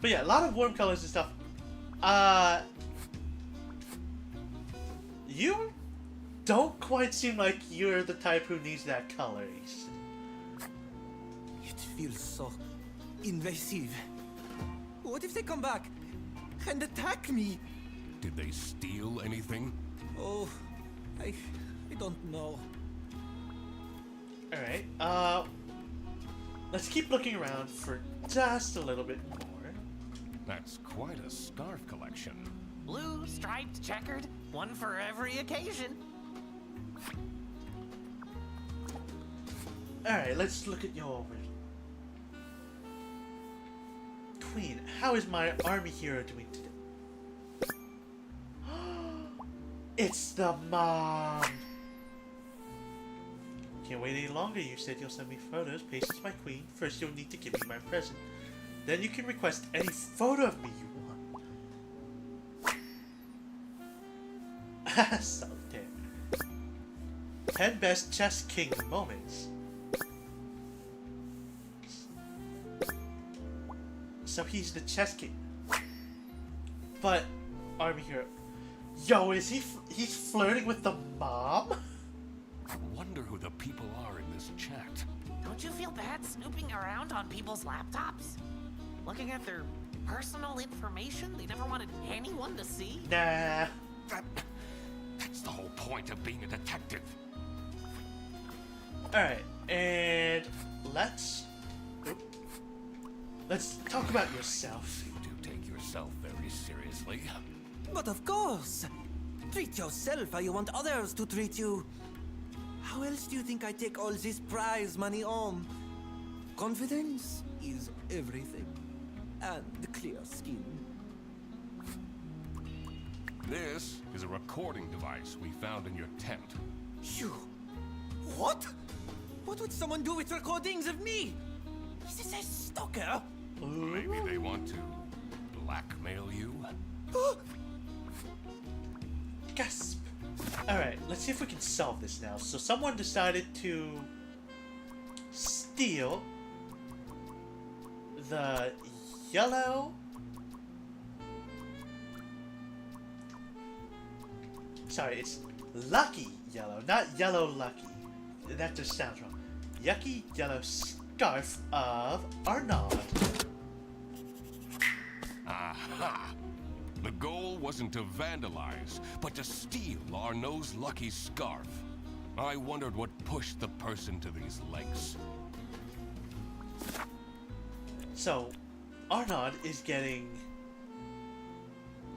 But yeah, a lot of warm colors and stuff. You don't quite seem like you're the type who needs that coloration. It feels so invasive. What if they come back and attack me? Did they steal anything? Oh, I don't know. Alright, let's keep looking around for just a little bit more. That's quite a scarf collection. Blue, striped, checkered, one for every occasion. Alright, let's look at your Queen. How is my army hero doing today? It's the mom! Can't wait any longer. You said you'll send me photos. Patience, my queen. First, you'll need to give me my present. Then you can request any photo of me you want. Solitaire. 10 best chess king moments. So he's the chess king. But, army hero. Yo, is he's flirting with the mom? I wonder who the people are in this chat. Don't you feel bad snooping around on people's laptops? Looking at their personal information they never wanted anyone to see? Nah. That's the whole point of being a detective. Alright, and let's talk about yourself. You do take yourself very seriously. But of course! Treat yourself how you want others to treat you. How else do you think I take all this prize money home? Confidence is everything. And clear skin. This is a recording device we found in your tent. Phew. What? What would someone do with recordings of me? This is a stalker. Maybe they want to blackmail you? Gasp! Alright, let's see if we can solve this now. So someone decided to steal the yellow... Sorry, it's lucky yellow, not yellow lucky. That just sounds wrong. Yucky yellow scarf of Arnaud. Aha! The goal wasn't to vandalize, but to steal Arnaud's lucky scarf. I wondered what pushed the person to these lengths. So, Arnaud is getting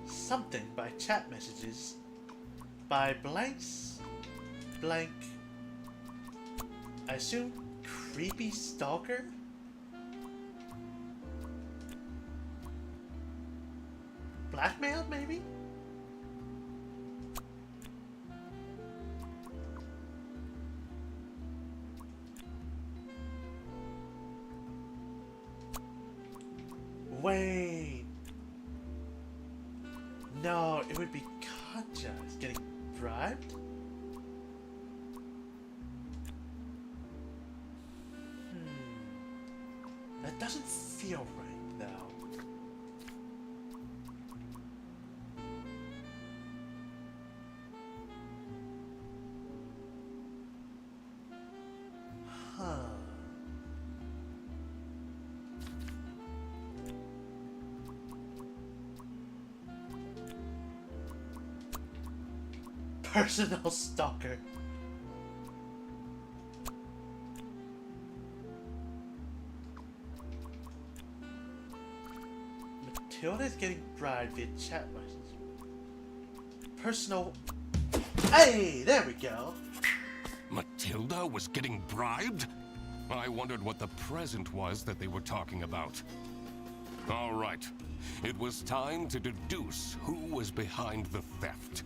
something by chat messages by blank, I assume, creepy stalker? Blackmailed, maybe? Wait. No, it would be Katja is getting bribed? That doesn't feel right, though. Huh. Personal stalker. Matilda's getting bribed via chat message. Personal... Hey, there we go. Matilda was getting bribed? I wondered what the present was that they were talking about. All right. It was time to deduce who was behind the theft.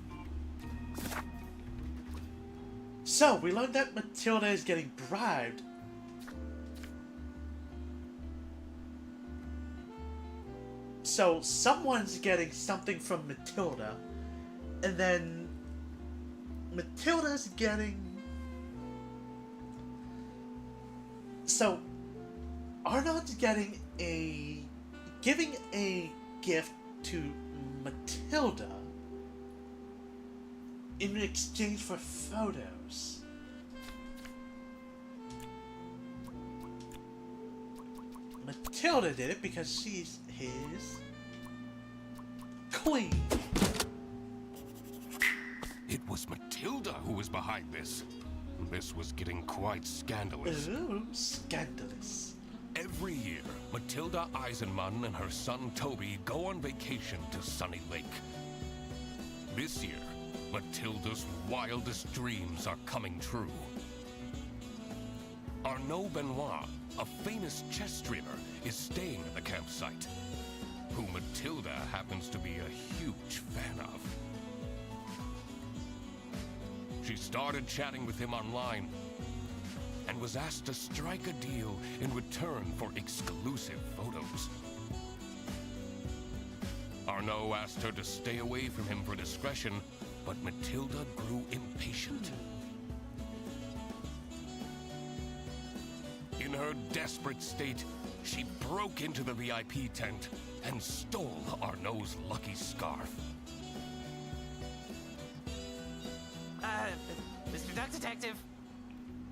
So, we learned that Matilda is getting bribed. So, someone's getting something from Matilda, and then Matilda's getting... So, Arnaud's getting a... giving a gift to Matilda in exchange for photos. Matilda did it because she's his queen. It was Matilda who was behind this. This was getting quite scandalous. Ooh, scandalous. Every year, Matilda Eisenman and her son Toby go on vacation to Sunny Lake. This year, Matilda's wildest dreams are coming true. Arnaud Benoit, a famous chess streamer, is staying at the campsite, who Matilda happens to be a huge fan of. She started chatting with him online and was asked to strike a deal in return for exclusive photos. Arnaud asked her to stay away from him for discretion, but Matilda grew impatient. In her desperate state, she broke into the VIP tent and stole Arnaud's lucky scarf. Mr. Ducktective,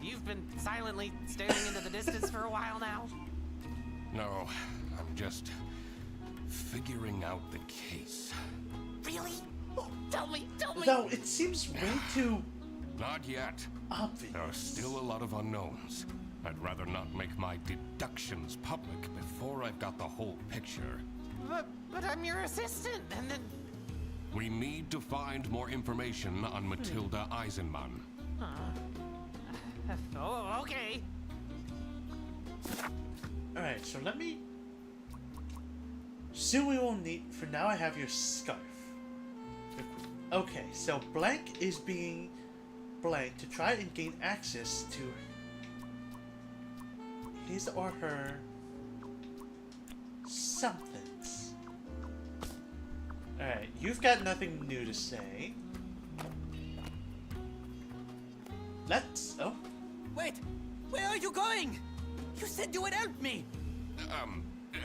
you've been silently staring into the distance for a while now. No, I'm just figuring out the case. Really? Oh, tell me! Though it seems way too Not yet. obvious. There are still a lot of unknowns. I'd rather not make my deductions public before I've got the whole picture. But I'm your assistant, and then... We need to find more information on Matilda Eisenman. Oh, okay. Alright, so let me... Soon we will need... For now I have your scarf. Okay, so blank is being blank to try and gain access to his or her somethings. Alright, you've got nothing new to say. Let's... oh. Wait! Where are you going? You said you would help me!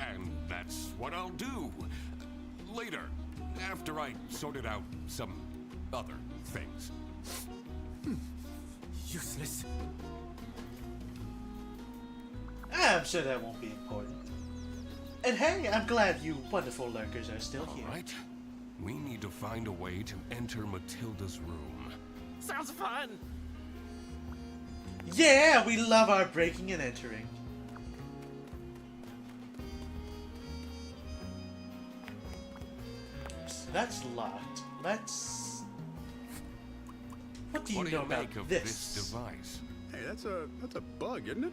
And that's what I'll do. Later, after I sorted out some other things. Useless. I'm sure that won't be important. And hey, I'm glad you wonderful lurkers are still here. Alright. We need to find a way to enter Matilda's room. Sounds fun. Yeah, we love our breaking and entering. So that's locked. Let's... What do you know about make of this? this device? Hey, that's a bug, isn't it?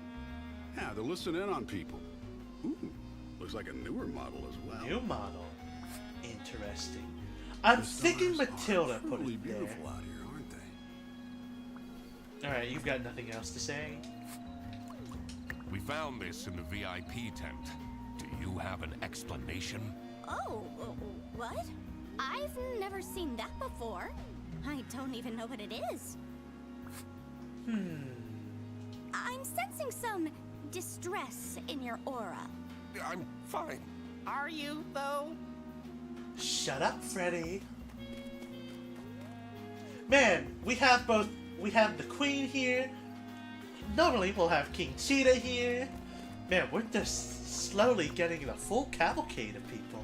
Yeah, they're listening in on people. Ooh, looks like a newer model as well. New model. Interesting. I'm thinking Matilda put Truly it there. beautiful out here, aren't they? Alright, you've got nothing else to say? We found this in the VIP tent. Do you have an explanation? Oh, what? I've never seen that before. I don't even know what it is. I'm sensing some distress in your aura. I'm fine. Are you, though? Shut up, Freddy. Man, we have the Queen here. Normally we'll have King Cheetah here. Man, we're just slowly getting the full cavalcade of people.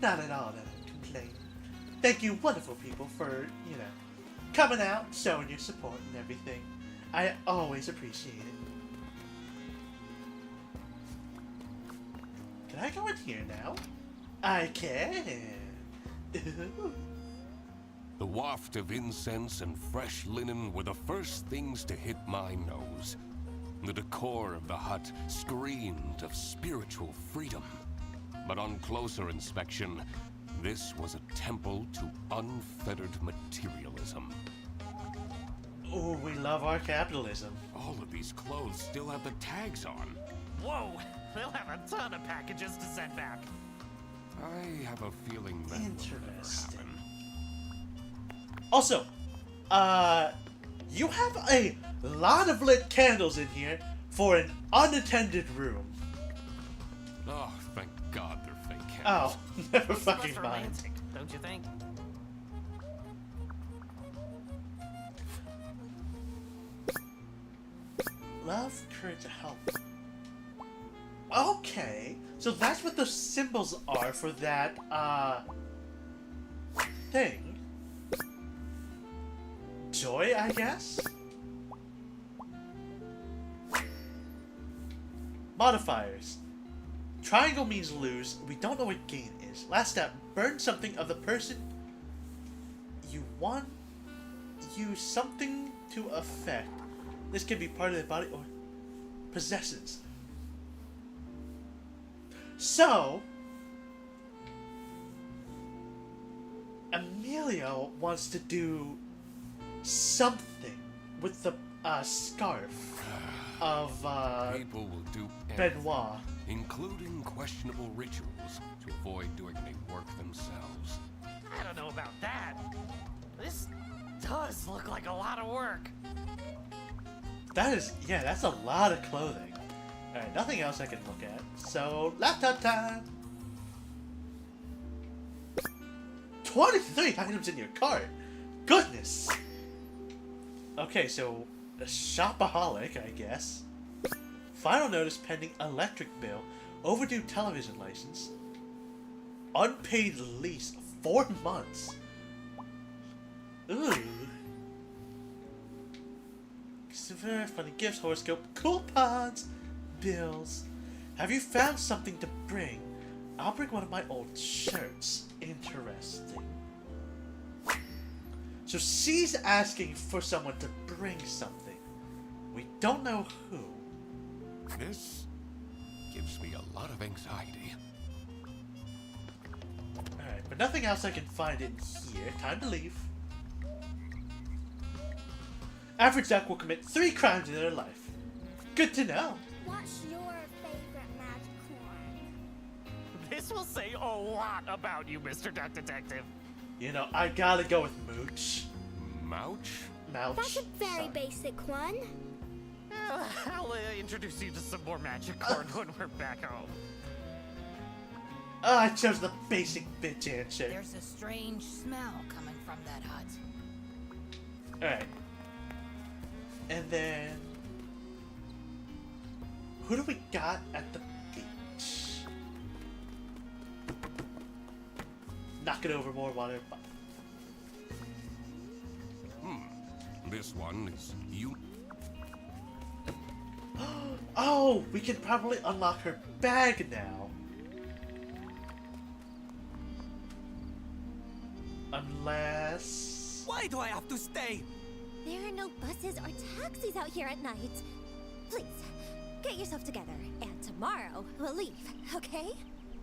Not at all that I complain. Thank you, wonderful people, for, you know, coming out, showing your support and everything. I always appreciate it. Can I go in here now? I can. The waft of incense and fresh linen were the first things to hit my nose. The decor of the hut screamed of spiritual freedom. But on closer inspection, this was a temple to unfettered materialism. Oh, we love our capitalism. All of these clothes still have the tags on. Whoa, we'll have a ton of packages to send back. I have a feeling that will never Interesting. happen. Also, you have a lot of lit candles in here for an unattended room. Oh, thank God they're fake candles. Oh, never fucking Less mind. romantic, don't you think? Love, courage, help. Okay, so that's what the symbols are for that, thing. Joy, I guess? Modifiers. Triangle means lose. We don't know what gain is. Last step, burn something of the person you want. Use something to affect. This can be part of the body or possesses. So, Emilio wants to do something with the scarf of People will do Benoit. including questionable rituals, to avoid doing any work themselves. I don't know about that. This does look like a lot of work. That is, yeah, that's a lot of clothing. Alright, nothing else I can look at. So, laptop time! 23 items in your cart! Goodness! Okay, so, a shopaholic, I guess. Final notice pending electric bill, overdue television license, unpaid lease, 4 months. Ooh. Severe funny gifts, horoscope, coupons, bills. Have you found something to bring? I'll bring one of my old shirts. Interesting. So she's asking for someone to bring something. We don't know who. This gives me a lot of anxiety. Alright, but nothing else I can find in here. Time to leave. Average duck will commit 3 crimes in their life. Good to know. What's your favorite magic This will say a lot about you, Mr. Duck Detective. You know, I gotta go with Mooch. Mouch? Mouch. That's a very Sorry. basic one. I'll introduce you to some more magic corn when we're back home. Oh, I chose the basic bitch answer. There's a strange smell coming from that hut. Alright. And then... who do we got at the beach? Knock it over more water. This one is you. Oh, we can probably unlock her bag now. Unless... Why do I have to stay? There are no buses or taxis out here at night. Please, get yourself together, and tomorrow we'll leave, okay?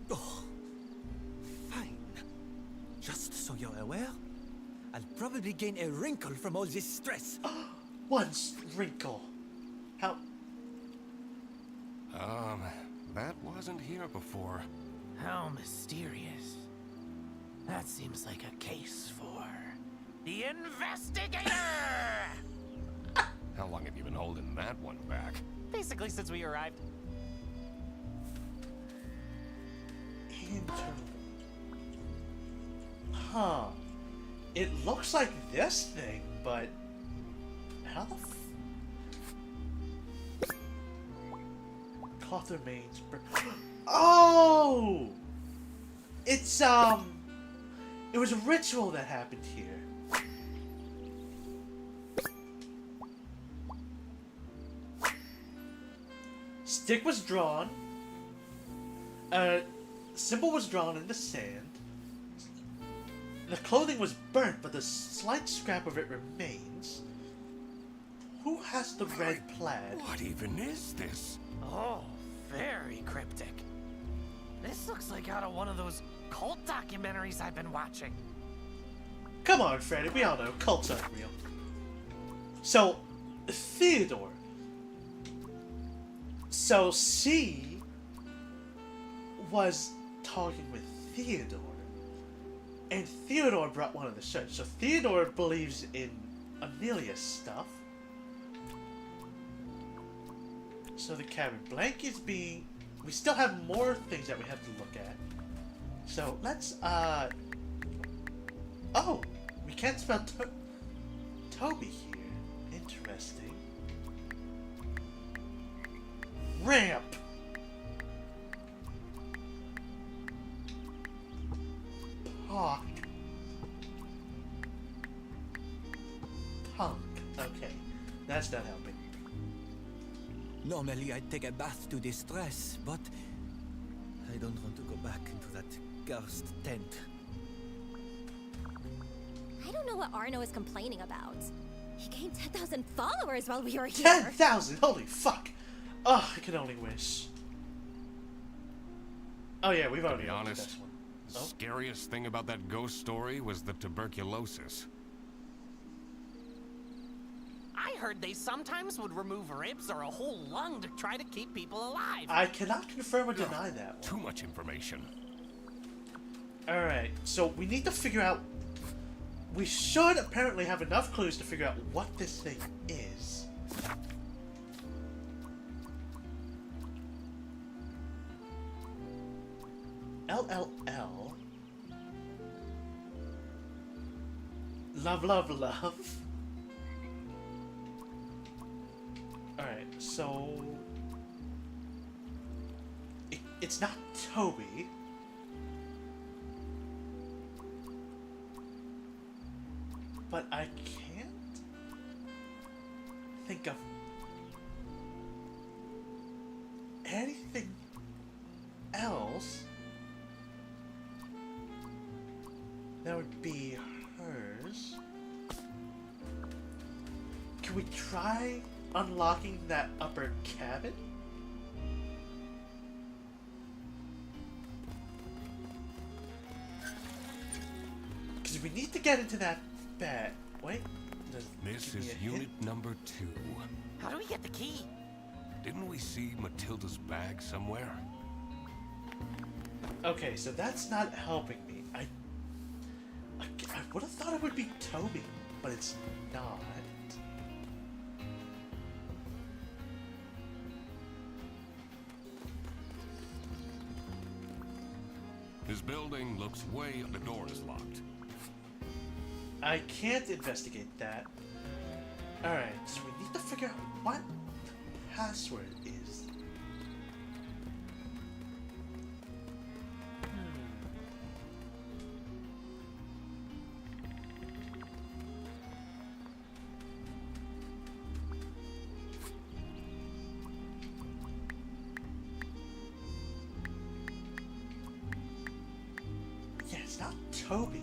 Oh, fine. Just so you're aware, I'll probably gain a wrinkle from all this stress. One wrinkle. How... That wasn't here before. How mysterious. That seems like a case for the investigator! How long have you been holding that one back? Basically since we arrived. Huh. It looks like this thing, but... how the cloth remains... oh! It's, it was a ritual that happened here. Stick was drawn. Symbol was drawn in the sand. The clothing was burnt, but the slight scrap of it remains. Who has the red plaid? What even is this? Oh, very cryptic. This looks like out of one of those cult documentaries I've been watching. Come on, Freddy, we all know cults aren't real. So, Theodore. So, C was talking with Theodore. And Theodore brought one of the shirts. So, Theodore believes in Amelia's stuff. So, the cabin blankets being... we still have more things that we have to look at. So, let's, oh! We can't spell Toby here. Interesting. Ramp! Hawk. Punk. Okay. That's not helping. Normally I'd take a bath to distress, but I don't want to go back into that ghost tent. I don't know what Arno is complaining about. He gained 10,000 followers while we were here. 10,000! Holy fuck! Oh, I can only wish. Oh yeah, we've already To be looked at honest, this one. the Oh. scariest thing about that ghost story was the tuberculosis. I heard they sometimes would remove ribs or a whole lung to try to keep people alive. I cannot confirm or deny that one. Too much information. Alright, so we need to figure out... we should apparently have enough clues to figure out what this thing is. LLL. Love, love, love. Alright, so... it's not Toby. But I can't think of anything else that would be hers. Can we try unlocking that upper cabin? Because we need to get into that bed. Wait. This give me is a hint. unit number 2. How do we get the key? Didn't we see Matilda's bag somewhere? Okay, so that's not helping me. I would have thought it would be Toby, but it's not. His building looks way. The door is locked. I can't investigate that. Alright, so we need to figure out what the password is. Yeah, it's not Toby.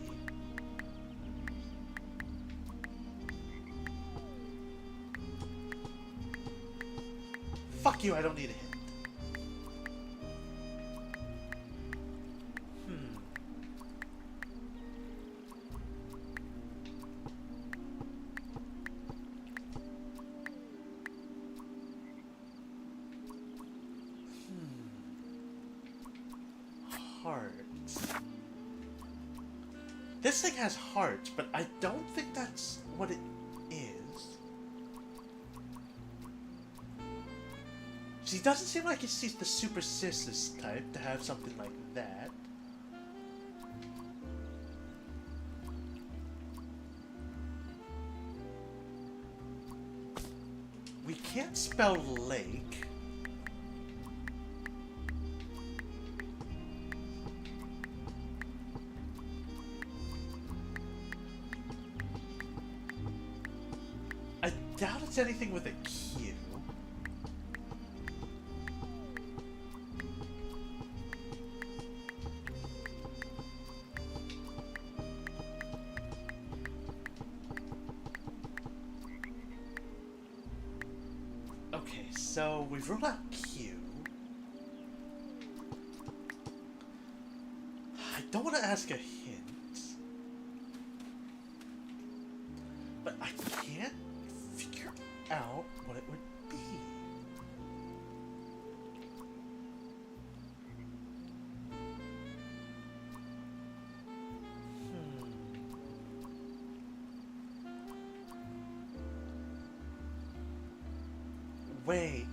Fuck you, I don't need a hint. Hearts. This thing has hearts, but I don't think that's what it is. She doesn't seem like she's the super sis type to have something like that. We can't spell lake. I doubt it's anything with a Q. Okay, so we've ruled out Q. I don't want to ask a hint, but I can't figure out what it would be. Wait.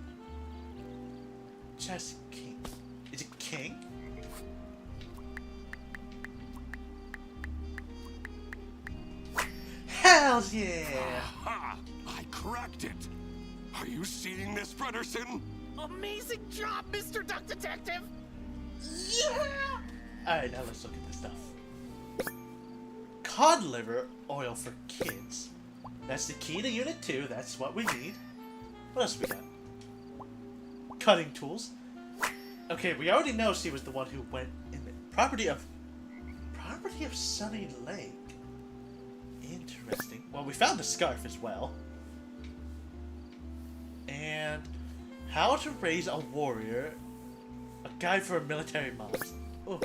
Chess king. Is it king? Hells yeah! Aha! I cracked it! Are you seeing this, Frederson? Amazing job, Mr. Duck Detective! Yeah! Alright, now let's look at this stuff. Cod liver oil for kids. That's the key to Unit 2. That's what we need. What else we got? Cutting tools. Okay, we already know she was the one who went in the property of Sunny Lake. Interesting. Well, we found the scarf as well. And how to raise a warrior. A guide for military mobs. Oh.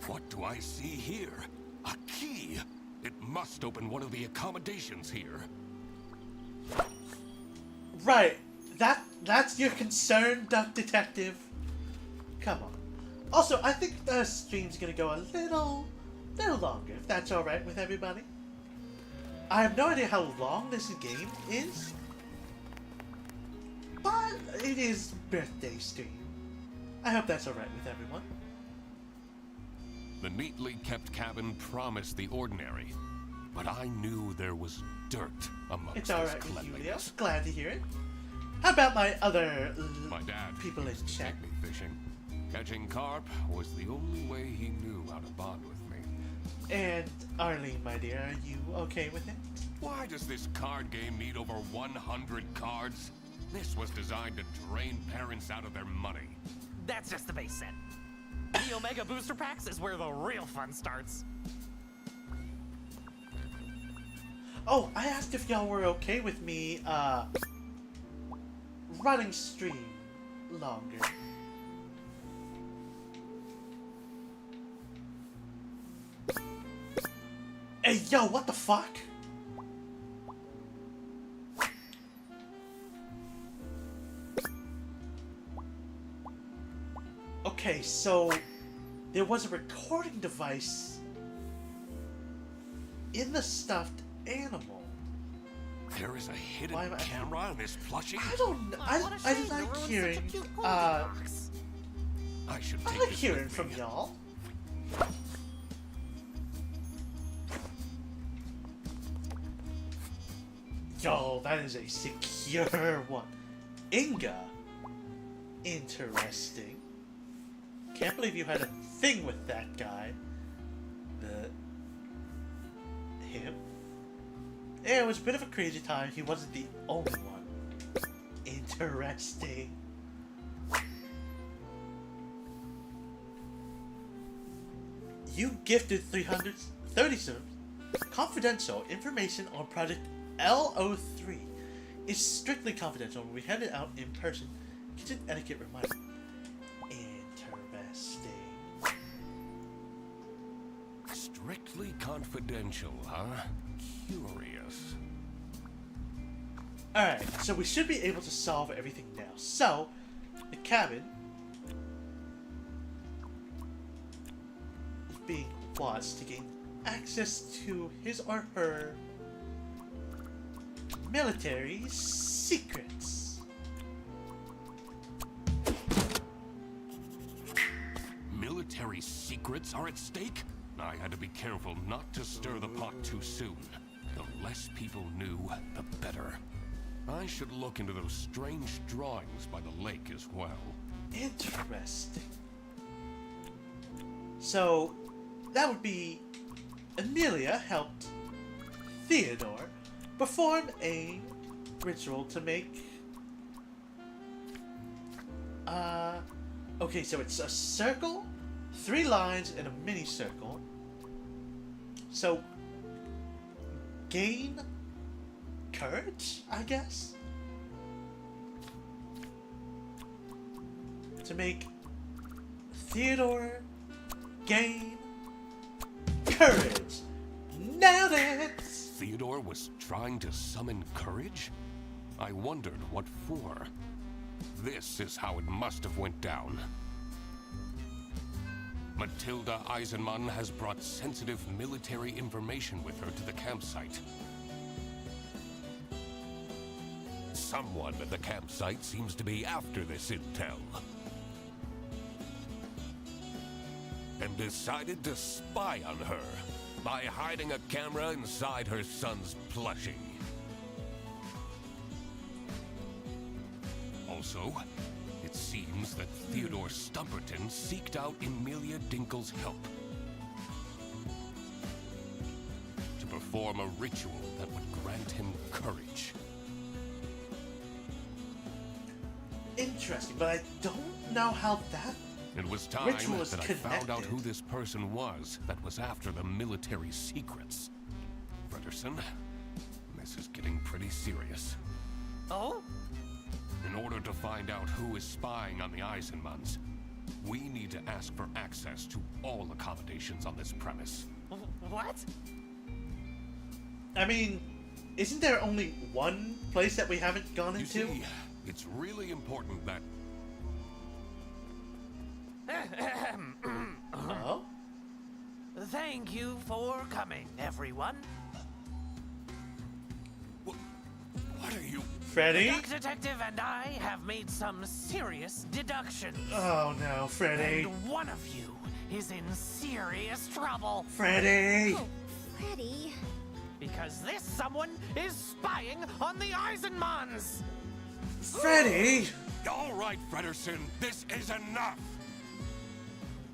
What do I see here? A key! It must open one of the accommodations here. Right. That's your concern, Duck Detective? Come on. Also, I think the stream's gonna go a little longer, if that's alright with everybody. I have no idea how long this game is, but it is birthday stream. I hope that's alright with everyone. The neatly kept cabin promised the ordinary, but I knew there was dirt amongst It's this alright with you, Leo. cleanliness. Glad to hear it. How about my other My dad people in chat? take me fishing. Catching carp was the only way he knew how to bond with me. And Arlene, my dear, are you okay with it? Why does this card game need over 100 cards? This was designed to drain parents out of their money. That's just the base set. The Omega Booster Packs is where the real fun starts. Oh, I asked if y'all were okay with me, running stream longer. Hey, yo, what the fuck? Okay, so there was a recording device in the stuffed animal. There is a hidden Why am I- camera in this plushie? I don't know. I like hearing. I should I take like this hearing with from me. y'all. Yo, that is a secure one. Inga. Interesting. Can't believe you had a thing with that guy. Him? Yeah, it was a bit of a crazy time. He wasn't the only one. Interesting. You gifted 330 subs. Confidential information on Project LO3 is strictly confidential and we hand it out in person. Kitchen etiquette reminder. Interesting. Strictly confidential, huh? Curious. Alright, so we should be able to solve everything now. So, the cabin is being watched to gain access to his or her military secrets. Military secrets are at stake? I had to be careful not to stir the pot too soon. The less people knew, the better. I should look into those strange drawings by the lake as well. Interesting. So, that would be Amelia helped Theodore perform a ritual to make... Okay, so it's a circle, 3 lines, and a mini circle. So, gain courage, I guess? To make Theodore gain courage. Nailed it! Theodore was trying to summon courage? I wondered what for. This is how it must have went down. Matilda Eisenmann has brought sensitive military information with her to the campsite. Someone at the campsite seems to be after this intel. And decided to spy on her by hiding a camera inside her son's plushie. Also, it seems that Theodore Stumperton seeked out Emilia Dinkle's help to perform a ritual that would grant him courage. Interesting, but I don't know how that It was time ritual is that I found out connected. who this person was that was after the military secrets. Frederson, this is getting pretty serious. Oh? In order to find out who is spying on the Eisenmanns, we need to ask for access to all accommodations on this premise. What? I mean, isn't there only one place that we haven't gone You into? see, it's really important that... Oh? Thank you for coming, everyone. What are you... Freddy? Ducktective and I have made some serious deductions. Oh no, Freddy. And one of you is in serious trouble. Freddy! Oh, Freddy. Because this someone is spying on the Eisenmanns. Freddy! All right, Frederson, this is enough!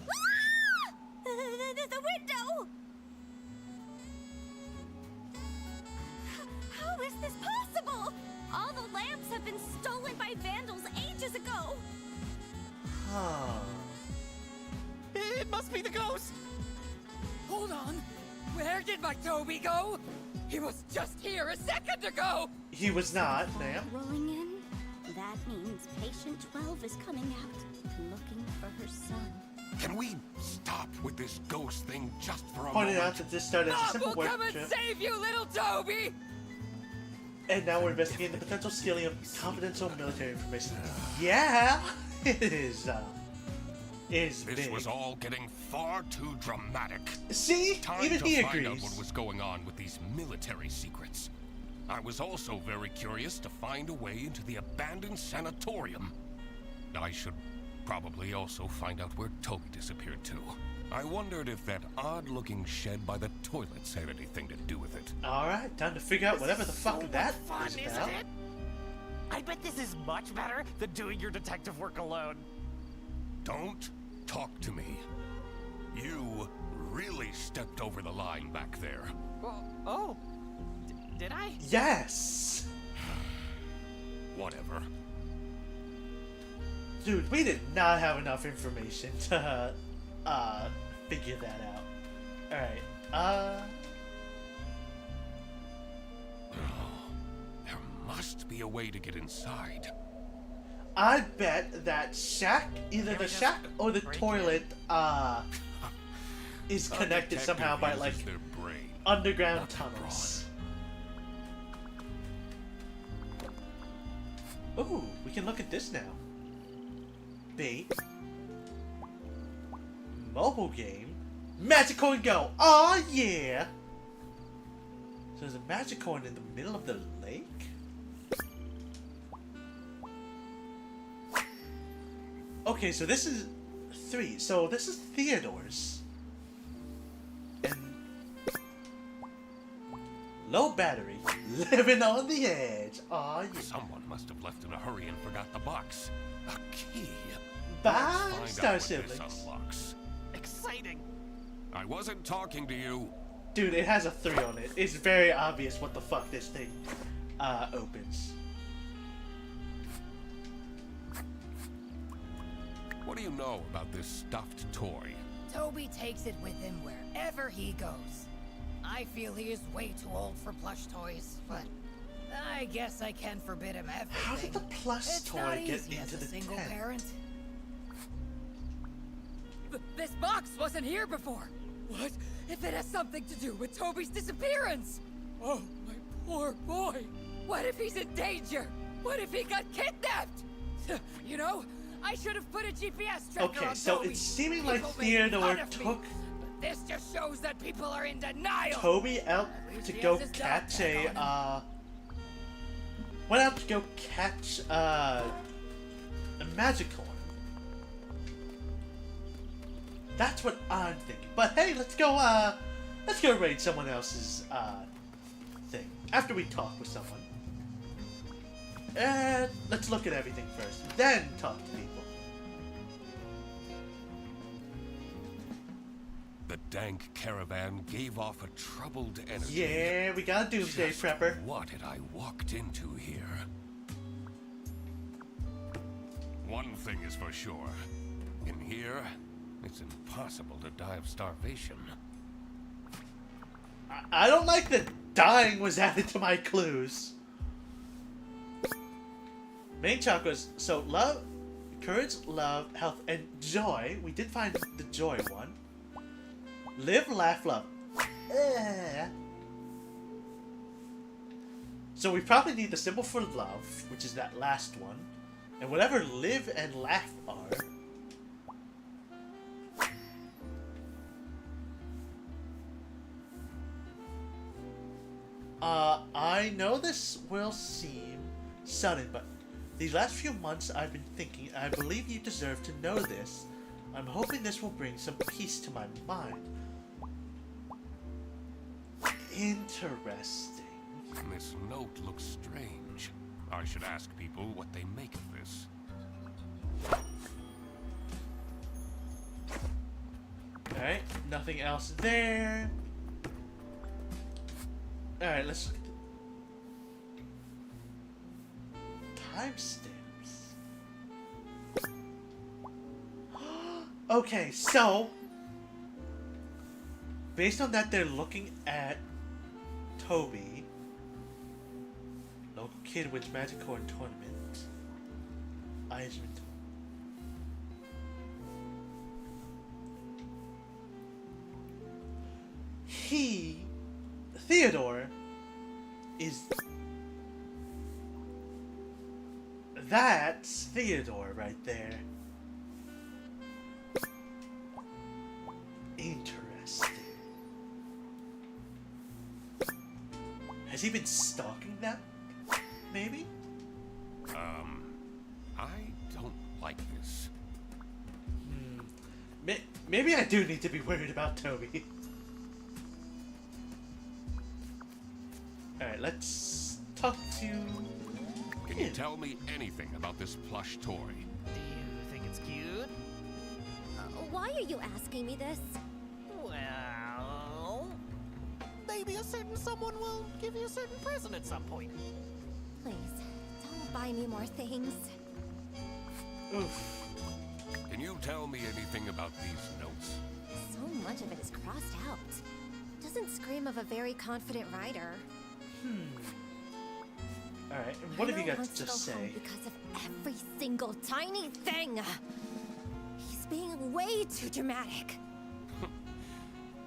Ah! The window! How is this possible? All the lamps have been stolen by vandals ages ago. Huh. It must be the ghost. Hold on. Where did my Toby go? He was just here a second ago! He was not, ma'am. Rolling in? That means patient 12 is coming out, looking for her son. Can we stop with this ghost thing just for a Pointed moment? out that this started as a Mom simple will work come and trip, save you, little Toby! and now we're investigating the potential stealing of confidential military information. Yeah, it is. is This big. was all getting far too dramatic. See? Time Even to he find out agrees. what was going on with these military secrets. I was also very curious to find a way into the abandoned sanatorium. I should probably also find out where Toby disappeared to. I wondered if that odd-looking shed by the toilets had anything to do with it. Alright, time to figure out whatever the fuck that Fun, is isn't about. it? I bet this is much better than doing your detective work alone. Don't talk to me. You really stepped over the line back there. Oh, did I? Yes! Whatever. Dude, we did not have enough information to, figure that out. Alright, There must be a way to get inside. I bet that shack, either the shack or the toilet, is connected somehow by, like, Their brain. underground tunnels. Ooh, we can look at this now. Bait. Mobile game. Magicoin Go! Aw, yeah! So there's a Magicoin in the middle of the lake? Okay, so this is 3. So this is Theodore's. And low battery, living on the edge. Aw, yeah. Someone must have left in a hurry and forgot the box. A key. Bye, Let's Star find out what this Siblings. unlocks. Exciting. I wasn't talking to you. Dude, it has a 3 on it. It's very obvious what the fuck this thing opens. What do you know about this stuffed toy? Toby takes it with him wherever he goes. I feel he is way too old for plush toys, but I guess I can forbid him everything. How did the plush It's toy not get easy into as a the single tent? parent. This box wasn't here before. What if it has something to do with Toby's disappearance? Oh, my poor boy. What if he's in danger? What if he got kidnapped? You know, I should have put a GPS tracker Okay, on so Toby. it's seeming like People make fun Theodore of me, took but this just shows that people are in denial. Toby out At least to he go has his dog catch tag a, went out to go catch, a Magicoin. That's what I'm thinking. But hey, let's go raid someone else's, thing. After we talk with someone. And let's look at everything first, then talk to people. The dank caravan gave off a troubled energy. Yeah, we got a doomsday Just prepper. What had I walked into here? One thing is for sure. In here, it's impossible to die of starvation. I don't like that dying was added to my clues. Main chakras, so love, courage, love, health, and joy. We did find the joy one. Live, laugh, love. So we probably need the symbol for love, which is that last one. And whatever live and laugh are. I know this will seem sudden, but these last few months I've been thinking, and I believe you deserve to know this. I'm hoping this will bring some peace to my mind. Interesting. This note looks strange. I should ask people what they make of this. Alright, nothing else there. Alright, let's look at timestamps. Okay, so based on that, they're looking at Toby. Local kid wins Magicoin tournament. Eisman. Theodore is... That's Theodore right there. Has he been stalking them? Maybe? I don't like this. Maybe I do need to be worried about Toby. Alright, let's talk to... Can you tell me anything about this plush toy? Do you think it's cute? Why are you asking me this? Well, maybe a certain someone will give you a certain present at some point. Please, don't buy me more things. Oof. Can you tell me anything about these notes? So much of it is crossed out. Doesn't scream of a very confident writer. Alright, and what have you got wants to go say? home because of every single tiny thing. He's being way too dramatic.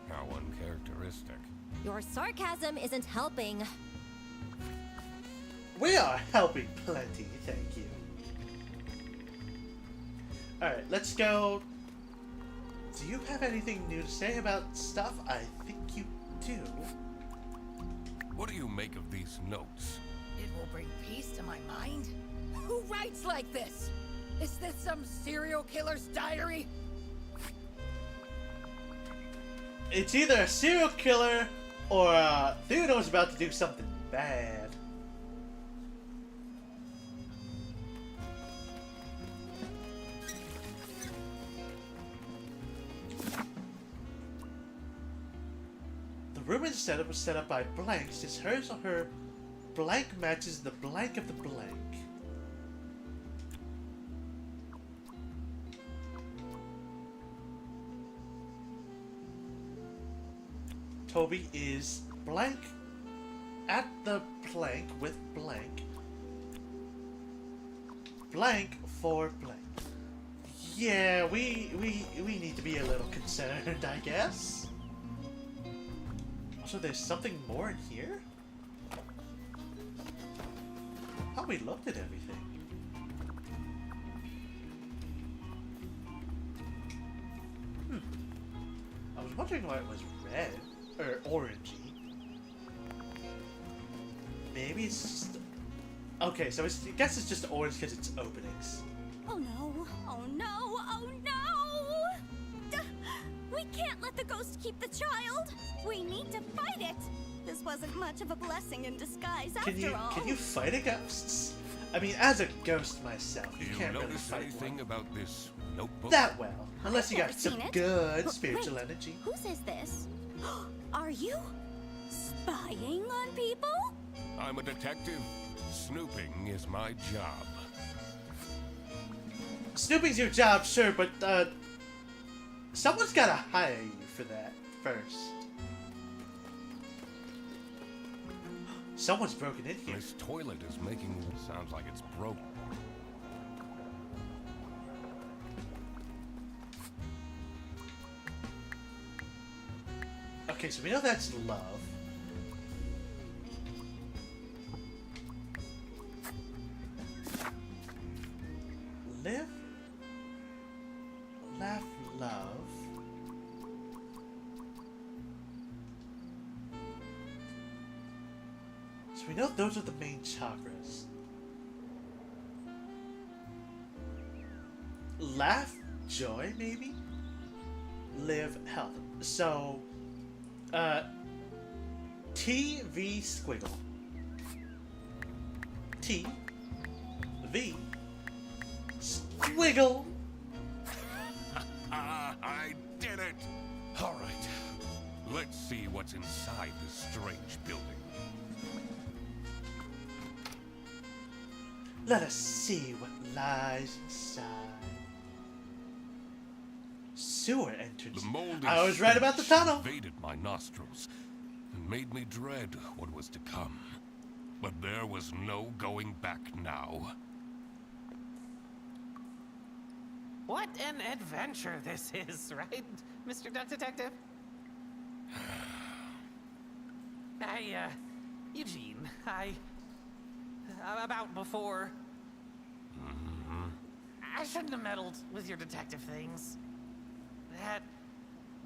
How uncharacteristic. Your sarcasm isn't helping. We are helping plenty, thank you. Alright, let's go. Do you have anything new to say about stuff? I think you do. What do you make of these notes? It will bring peace to my mind. Who writes like this? Is this some serial killer's diary? It's either a serial killer or Theodore's about to do something bad. The room instead was set up by blanks, since hers or her blank matches the blank of the blank. Toby is blank at the blank with blank. Blank for blank. Yeah, we need to be a little concerned, I guess. Also, there's something more in here? How we looked at everything. I was wondering why it was red. Or orangey. Maybe it's just... Okay, so I guess it's just orange because it's openings. Oh no, oh no, oh no! We can't let the ghost keep the child! We need to fight it! This wasn't much of a blessing in disguise after all. Can you fight a ghost? I mean, as a ghost myself, you can't really notice fight anything one about this notebook? that well. Unless you I've got never some seen it. good Wait, spiritual energy. Who says this? Are you spying on people? I'm a detective. Snooping is my job. Snooping's your job, sure, but someone's gotta hire you for that first. Someone's broken in here. This toilet is making sounds like it's broken. Okay, so we know that's love. Live, laugh, love. So we know those are the main chakras. Laugh, joy, maybe? Live, health. So, T, V, squiggle. T, V, squiggle. I did it! All right. Let's see what's inside this strange building. Let us see what lies inside. Sewer entrance. The moldy I was right about the stench tunnel. invaded my nostrils and made me dread what was to come. But there was no going back now. What an adventure this is, right, Mr. Ducktective? Eugene, about before. I shouldn't have meddled with your detective things. That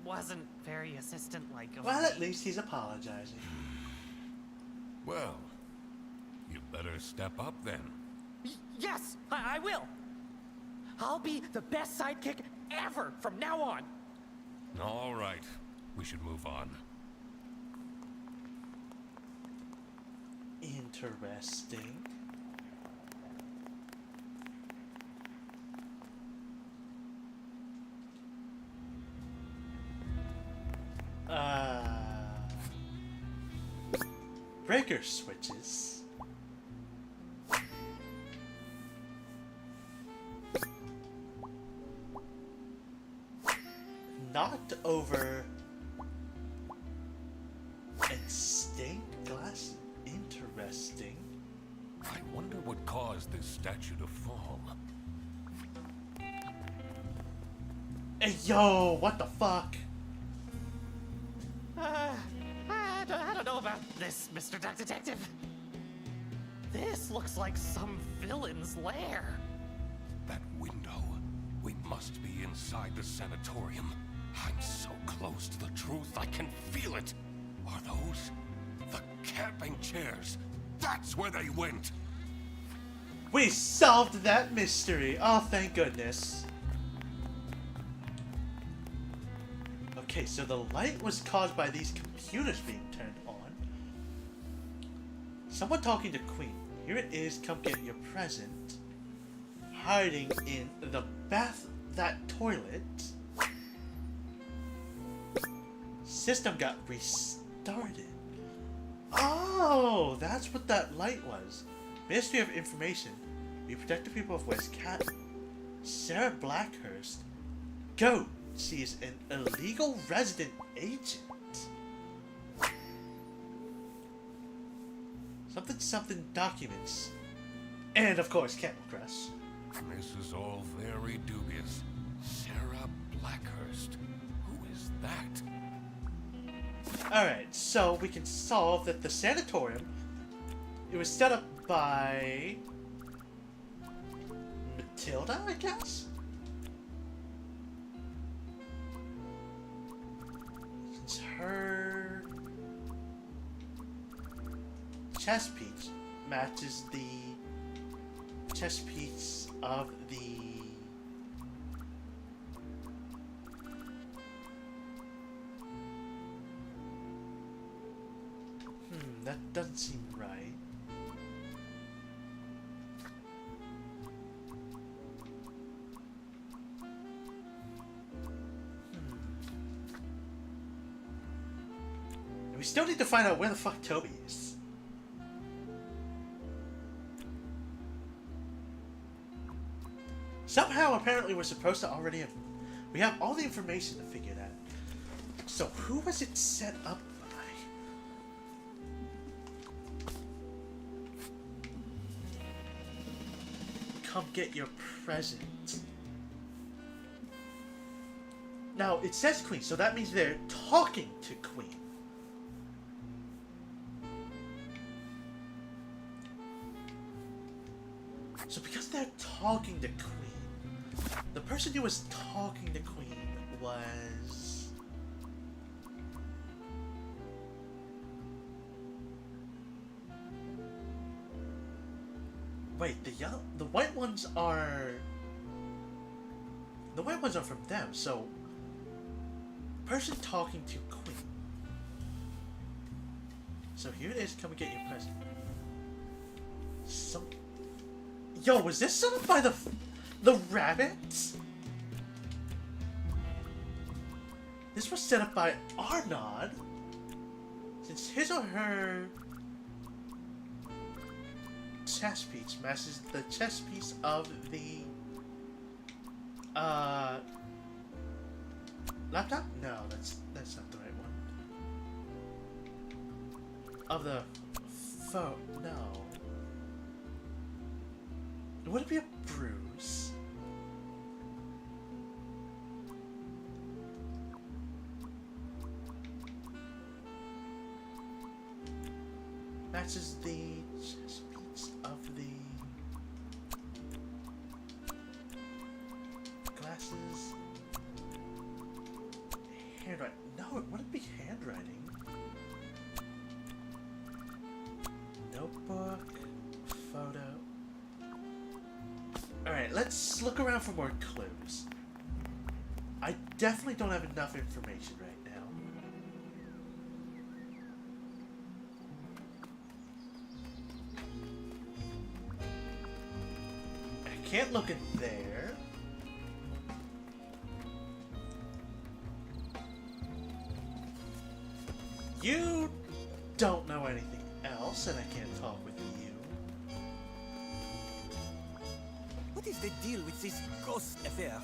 wasn't very assistant-like of Well, me. at least he's apologizing. Well, you better step up then. Yes, I will. I'll be the best sidekick ever from now on. All right, we should move on. Interesting. Breaker switches. Knocked over and stained glass. Interesting. I wonder what caused this statue to fall. Hey, yo, what the fuck? I don't know about this, Mr. Ducktective. This looks like some villain's lair. That window. We must be inside the sanatorium. I'm so close to the truth, I can feel it. Are those the camping chairs? That's where they went. We solved that mystery. Oh, thank goodness. Okay, so the light was caused by these computers being turned on. Someone talking to Queen. Here it is, come get your present. Hiding in the that toilet. System got restarted. Oh, that's what that light was. Ministry of Information. We protect the people of West Cat. Sarah Blackhurst. Go. She is an illegal resident agent. Something documents. And of course, Camel Crest. This is all very dubious. Sarah Blackhurst. Who is that? Alright, so we can solve that the sanatorium, it was set up by Matilda, I guess? Since her chest piece matches the chest piece of the that doesn't seem right. And we still need to find out where the fuck Toby is. Somehow, apparently, we're supposed to already have... We have all the information to figure that. So, who was it set up by? Come get your present. Now, it says Queen, so that means they're talking to Queen. So because they're talking to Queen, the person who was talking to Queen was... Wait, the white ones are... The white ones are from them, so... Person talking to Queen. So here it is, come and get your present. Yo, was this set up by the rabbits? This was set up by Arnaud. Since his or her chess piece matches the chess piece of the laptop? No, that's not the right one. Of the phone, no. Would it be a bruise? Matches the chest piece of the glasses. Handwriting. No, it wouldn't be handwriting. Notebook, photo. Alright, let's look around for more clues. I definitely don't have enough information right now. I can't look in there. You don't know anything else, and I can't talk with you. What is the deal with this ghost affair?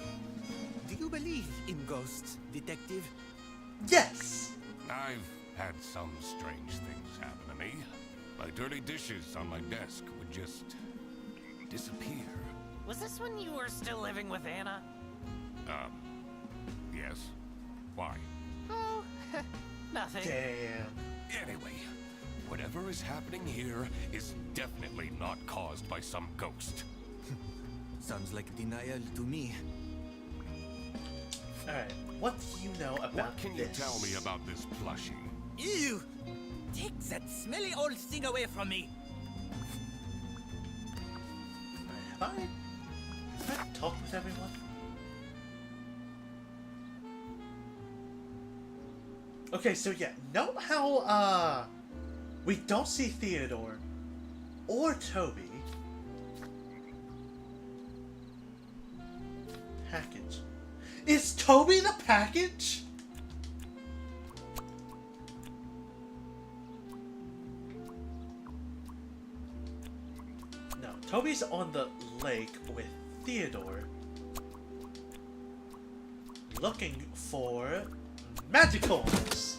Do you believe in ghosts, detective? Yes! I've had some strange things happen to me. My dirty dishes on my desk would just disappear. Was this when you were still living with Anna? Yes. Why? Oh, nothing. Damn. Anyway, whatever is happening here is definitely not caused by some ghost. Sounds like denial to me. Alright, what do you know about What can you this? tell me about this plushie? Ew! Take that smelly old thing away from me! Have I talked with everyone? Okay, so yeah, note how, we don't see Theodore or Toby. Package. Is Toby the package? No, Toby's on the lake with Theodore, looking for magicals.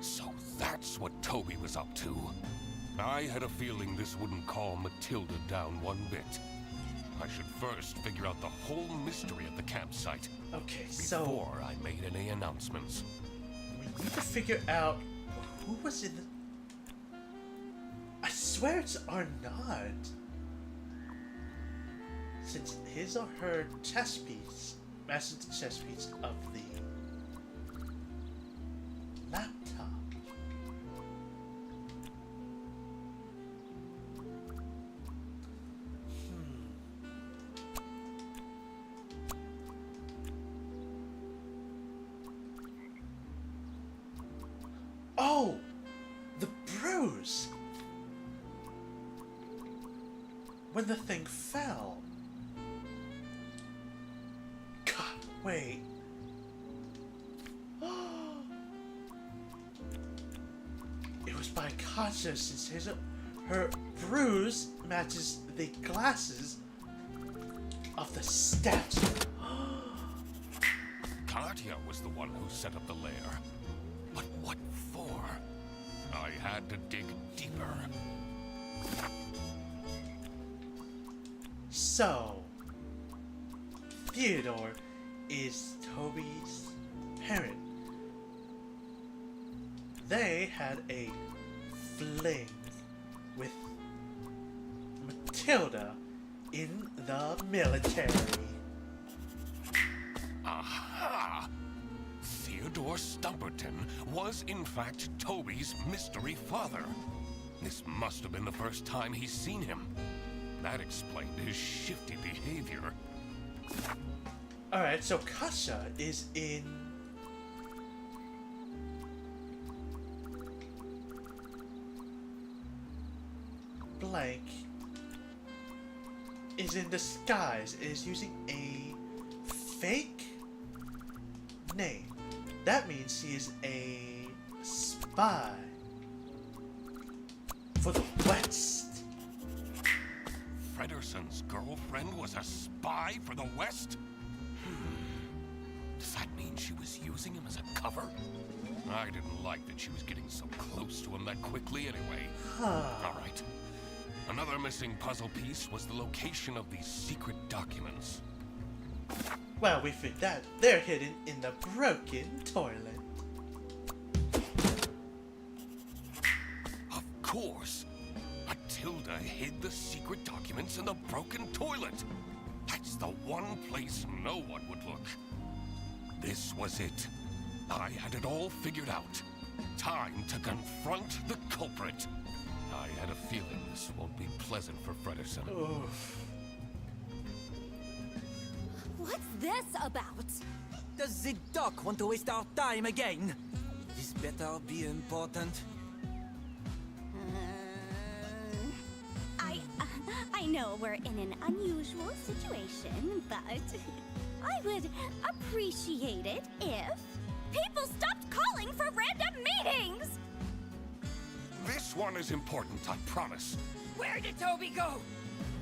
So that's what Toby was up to. I had a feeling this wouldn't calm Matilda down one bit. I should first figure out the whole mystery of the campsite. Okay, so before I made any announcements. we need to figure out who was in the... I swear it's Arnaud. Since his or her chess piece matches the chess piece of the laptop. Oh! The bruise! When the thing fell. God, wait. It was by Katja, since her bruise matches the glasses of the statue. Katja was the one who set up the lair. But what for? I had to dig deeper. So, Theodore is Toby's parent. They had a fling with Matilda in the military. Aha! Theodore Stumperton was in fact Toby's mystery father. This must have been the first time he's seen him. That explained his shifty behavior. Alright, so Katja is in... blank. Is in disguise. Is using a fake name. That means she is a spy for the West. Frederson's girlfriend was a spy for the West? Does that mean she was using him as a cover? I didn't like that she was getting so close to him that quickly anyway. Alright. Another missing puzzle piece was the location of these secret documents. Well, we figured that. They're hidden in the broken toilet. Of course! Matilda hid the secret documents in the broken toilet! That's the one place no one would look. This was it. I had it all figured out. Time to confront the culprit. had a feeling this won't be pleasant for Fredersen. Oof. What's this about? Does the doc want to waste our time again? This better be important. I know we're in an unusual situation, but I would appreciate it if people stopped calling for random meetings! This one is important, I promise. Where did Toby go?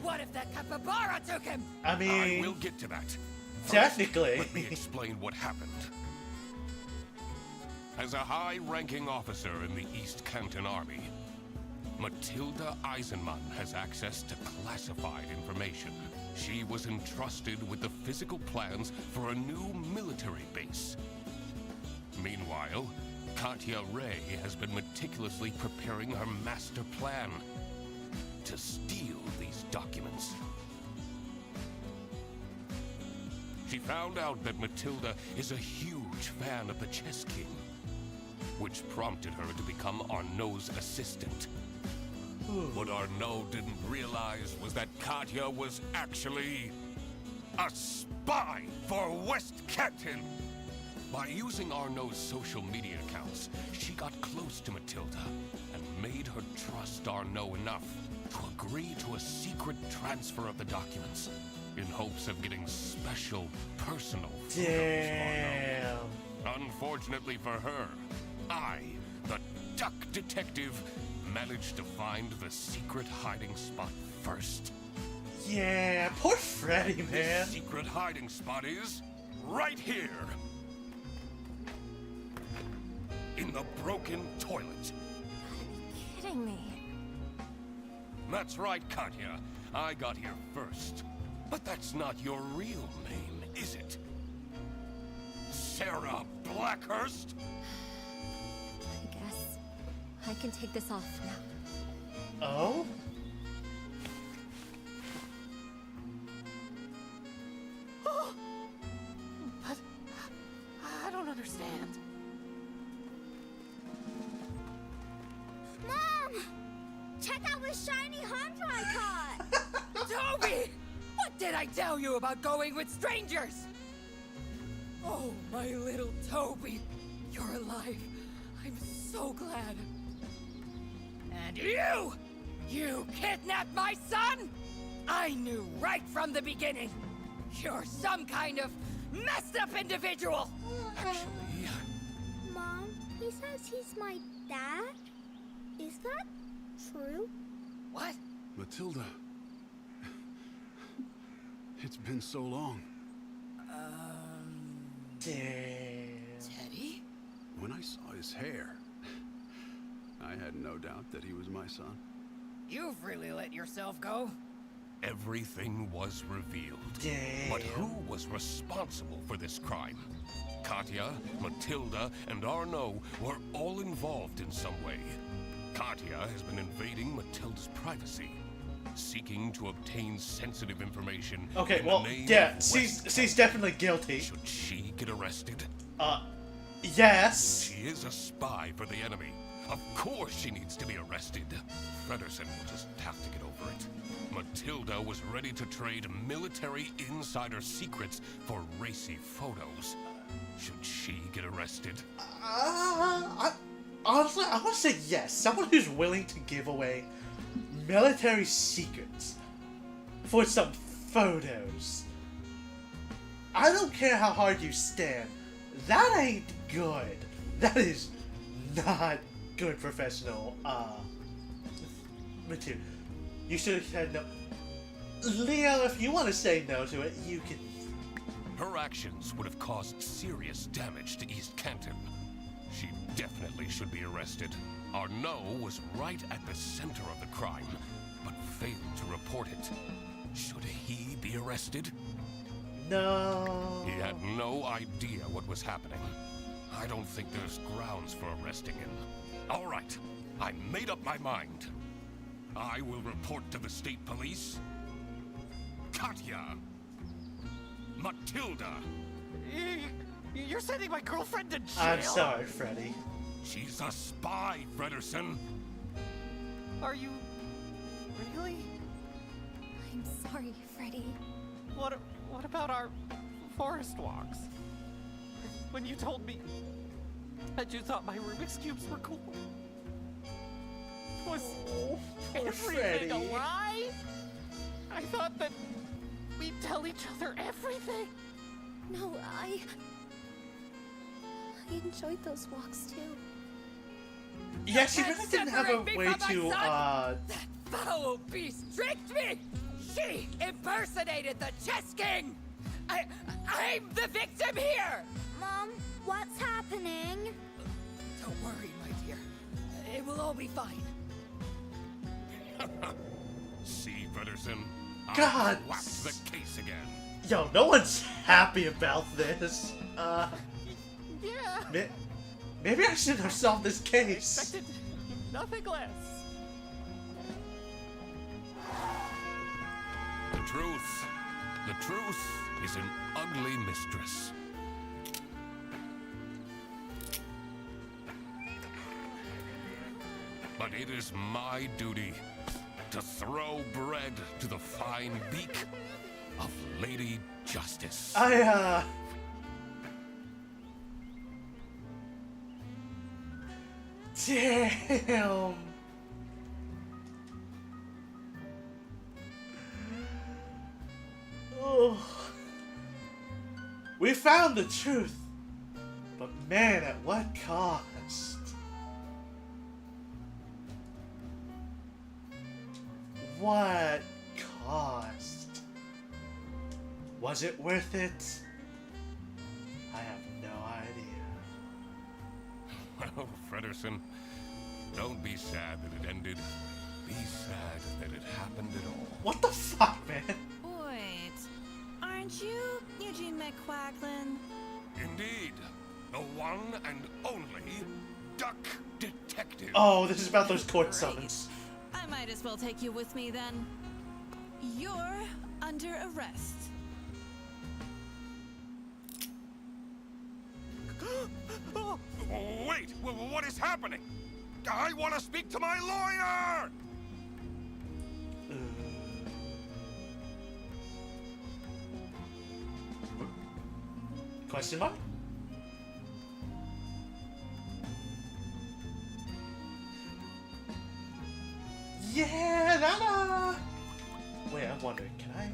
What if that capybara took him? I mean, I will get to that. First, technically. let me explain what happened. As a high-ranking officer in the East Canton Army, Matilda Eisenmann has access to classified information. She was entrusted with the physical plans for a new military base. Meanwhile, Katya Ray has been meticulously preparing her master plan to steal these documents. She found out that Matilda is a huge fan of the Chess King, which prompted her to become Arnaud's assistant. What Arnaud didn't realize was that Katya was actually a spy for West Canton. By using Arnaud's social media accounts, she got close to Matilda and made her trust Arnaud enough to agree to a secret transfer of the documents in hopes of getting special personal photos Damn. of Arnaud. Unfortunately for her, I, the Duck Detective, managed to find the secret hiding spot first. Yeah, poor Freddy, man. This secret hiding spot is right here. In the broken toilet. Kidding me. That's right, Katya. I got here first. But that's not your real name, is it? Sarah Blackhurst? I guess I can take this off now. Oh? But I don't understand. Mom! Check out this shiny hunter I caught! Toby! What did I tell you about going with strangers? Oh, my little Toby. You're alive. I'm so glad. And you! You kidnapped my son? I knew right from the beginning. You're some kind of messed up individual. Actually, Mom, he says he's my dad? Is that true? What? Matilda. It's been so long. Damn. Teddy? When I saw his hair, I had no doubt that he was my son. You've really let yourself go. everything was revealed. Damn. But who was responsible for this crime? Katya, Matilda, and Arnaud were all involved in some way. Katya has been invading Matilda's privacy, seeking to obtain sensitive information. Okay, in well, the name yeah, of she's definitely guilty. Should she get arrested? Yes. She is a spy for the enemy. Of course she needs to be arrested. Fredersen will just have to get over it. Matilda was ready to trade military insider secrets for racy photos. Should she get arrested? Honestly, I want to say yes. Someone who's willing to give away military secrets for some photos. I don't care how hard you stand. That ain't good. That is not good professional material. You should have said no. Leo, if you want to say no to it, you can. Her actions would have caused serious damage to East Canton. She definitely should be arrested. Arnaud was right at the center of the crime, but failed to report it. Should he be arrested? No. He had no idea what was happening. I don't think there's grounds for arresting him. All right, I made up my mind. I will report to the state police. Katya! Matilda! You're sending my girlfriend to jail? I'm sorry, Freddy. She's a spy, Fredersen. Are you Really? I'm sorry, Freddy. What about our forest walks? When you told me that you thought my Rubik's Cubes were cool. Was everything a lie? I thought that we'd tell each other everything. No, I enjoyed those walks too. Yeah, she really didn't have a way to, That foul beast tricked me! She impersonated the Chess King! I'm the victim here! Mom, what's happening? Don't worry, my dear. It will all be fine. See, Fredderson? God. I whacked the case again. Yo, no one's happy about this. Yeah. Maybe I shouldn't have solved this case. Expected nothing less. The truth is an ugly mistress. But it is my duty to throw bread to the fine beak of Lady Justice. Damn. Oh. We found the truth, but man, at what cost? What cost? Was it worth it? I have no idea. Well, Fredderson, don't be sad that it ended. Be sad that it happened at all. What the fuck, man? Wait, aren't you Eugene McQuacklin? Indeed, the one and only Ducktective. Oh, this is about those court summons. I might as well take you with me then. You're under arrest. Wait, what is happening? I want to speak to my lawyer! Question mark? Yeah, that, Wait, I'm wondering, can I...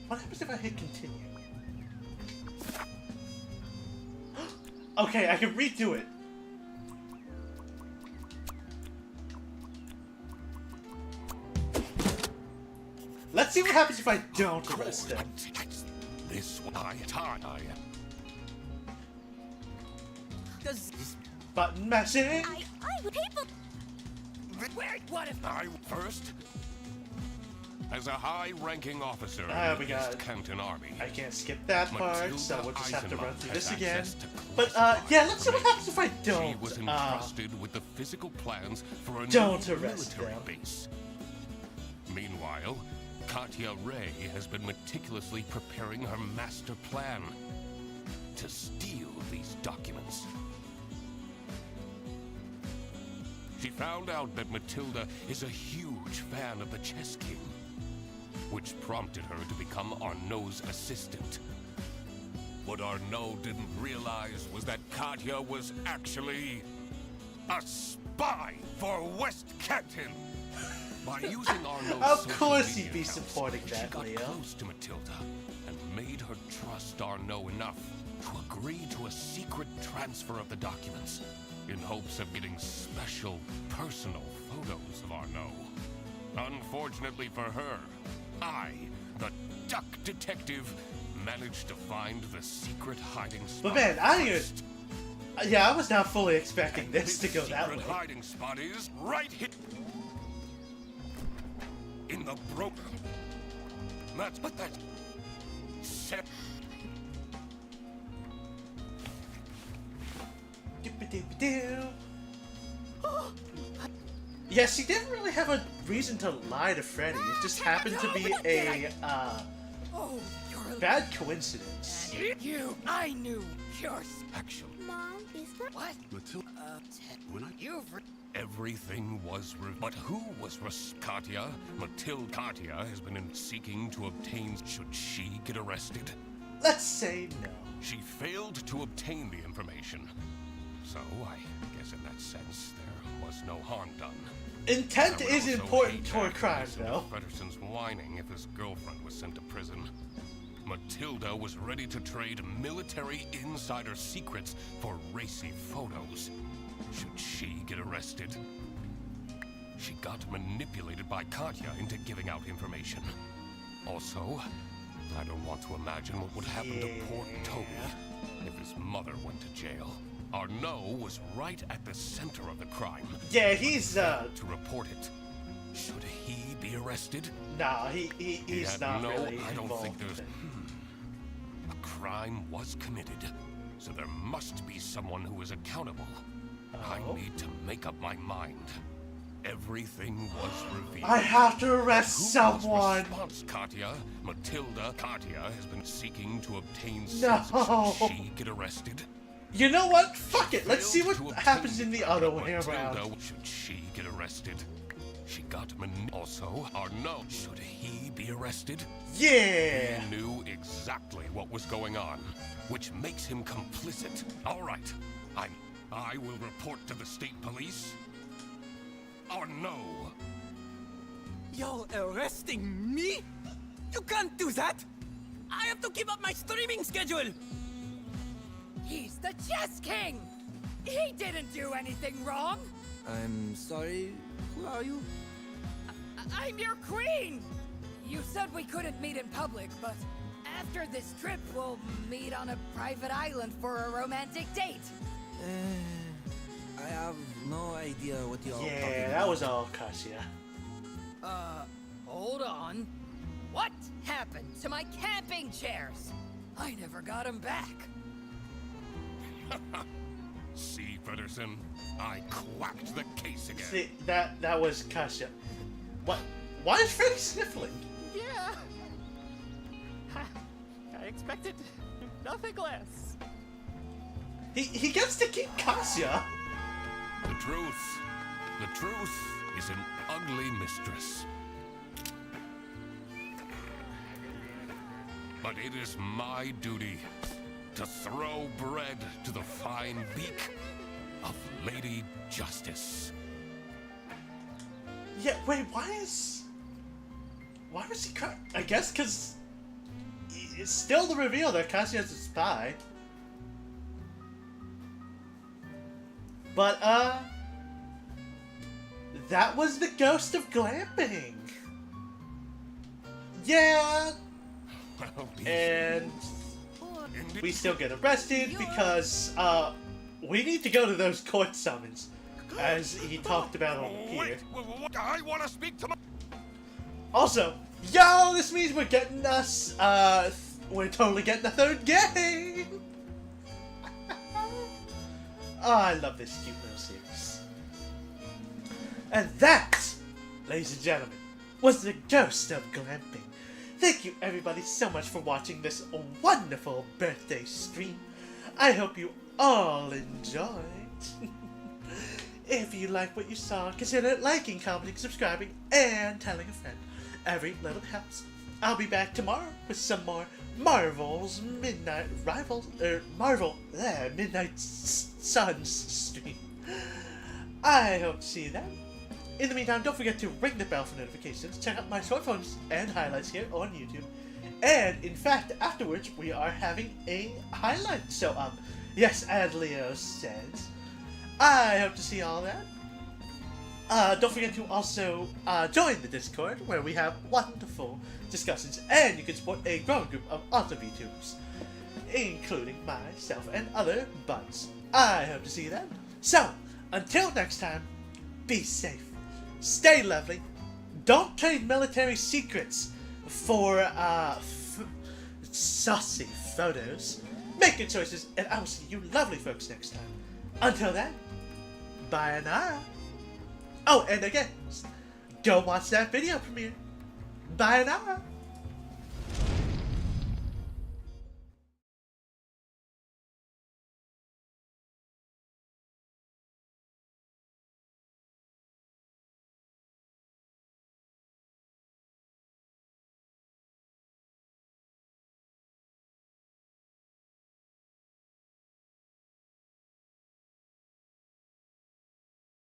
What happens if I hit continue? Okay, I can redo it. Let's see what happens if I don't arrest him. This I tie. Button mashing. People. What if I first? As a high-ranking officer Oh in my the God. East Canton Army. I can't skip that part, Matilda so we'll just have to run through this has again. access to But, yeah, let's see what happens if I don't. She was entrusted with the physical plans for a Don't new arrest military them. base. Meanwhile, Katya Ray has been meticulously preparing her master plan to steal these documents. She found out that Matilda is a huge fan of the Chess King, which prompted her to become Arnaud's assistant. What Arnaud didn't realize was that Katya was actually a spy for West Canton. By using Arnaud's Of social course media he'd be accounts, supporting that, she got Leo. close to Matilda and made her trust Arnaud enough to agree to a secret transfer of the documents in hopes of getting special personal photos of Arnaud. Unfortunately for her, I, the Duck Detective, managed to find the secret hiding spot. But man, yeah, I was not fully expecting this to go that way. Secret hiding spot is right here in the broker. That's what that set. Yeah, she didn't really have a reason to lie to Freddy. It just happened to be a bad coincidence. I knew you're Actually, Mom, is there? what? Matilda, when I... everything was but who was Katya? Katya has been seeking to obtain. Should she get arrested? Let's say no. She failed to obtain the information. So I guess in that sense there was no harm done. Intent I would is also important hate toward to crime, listen to though. Frederickson's whining if his girlfriend was sent to prison. Matilda was ready to trade military insider secrets for racy photos. Should she get arrested? She got manipulated by Katya into giving out information. Also, I don't want to imagine what would happen to poor Toby if his mother went to jail. Arnaud was right at the center of the crime. Yeah, he's To report it. Should he be arrested? Nah, he's not really I don't think involved. there's... A crime was committed, so there must be someone who is accountable. I need to make up my mind. Everything was revealed. I have to arrest Who someone. Was response, Katya? Katya has been seeking to obtain No. Should she get arrested? You know what? Fuck it. Let's see what Failed to happens obtain in the other way Matilda, around. Should she get arrested? She got also Arnaud. Should he be arrested? Yeah. He knew exactly what was going on, which makes him complicit. All right, I will report to the state police. Arnaud. You're arresting me? You can't do that! I have to keep up my streaming schedule! He's the Chess King! He didn't do anything wrong! I'm sorry, who are you? I'm your queen! You said we couldn't meet in public, but after this trip, we'll meet on a private island for a romantic date. I have no idea what you're talking about. Yeah, that was all Katya. Hold on. What happened to my camping chairs? I never got them back. See, Frederickson, I quacked the case again. See, that was Katya. What? Why is Freddy sniffling? Yeah. I expected nothing less. He gets to keep Katya. The truth is an ugly mistress. But it is my duty to throw bread to the fine beak of Lady Justice. Yeah, wait, why was he crying? I guess because it's still the reveal that Katya's a spy. But, that was the Ghost of Glamping. Yeah, and we still get arrested because, we need to go to those court summons, as he talked about on the pier. Wait, I want to speak to my... Also, yo, this means we're getting us, we're totally getting a third game! Oh, I love this cute little series. And that, ladies and gentlemen, was the Ghost of Glamping. Thank you everybody so much for watching this wonderful birthday stream. I hope you all enjoyed. If you like what you saw, consider liking, commenting, subscribing, and telling a friend. Every little helps. I'll be back tomorrow with some more Marvel's Midnight Rivals, Midnight Suns stream. I hope to see you then. In the meantime, don't forget to ring the bell for notifications, check out my short films and highlights here on YouTube. And, in fact, afterwards, we are having a highlight show up. Yes, as Leo says. I hope to see all that. Don't forget to also join the Discord, where we have wonderful discussions, and you can support a growing group of other VTubers, including myself and other buds. I hope to see you then. So, until next time, be safe, stay lovely, don't trade military secrets for saucy photos. Make good choices, and I will see you lovely folks next time. Until then, bye now. Oh, and again, go watch that video premiere. Bye now.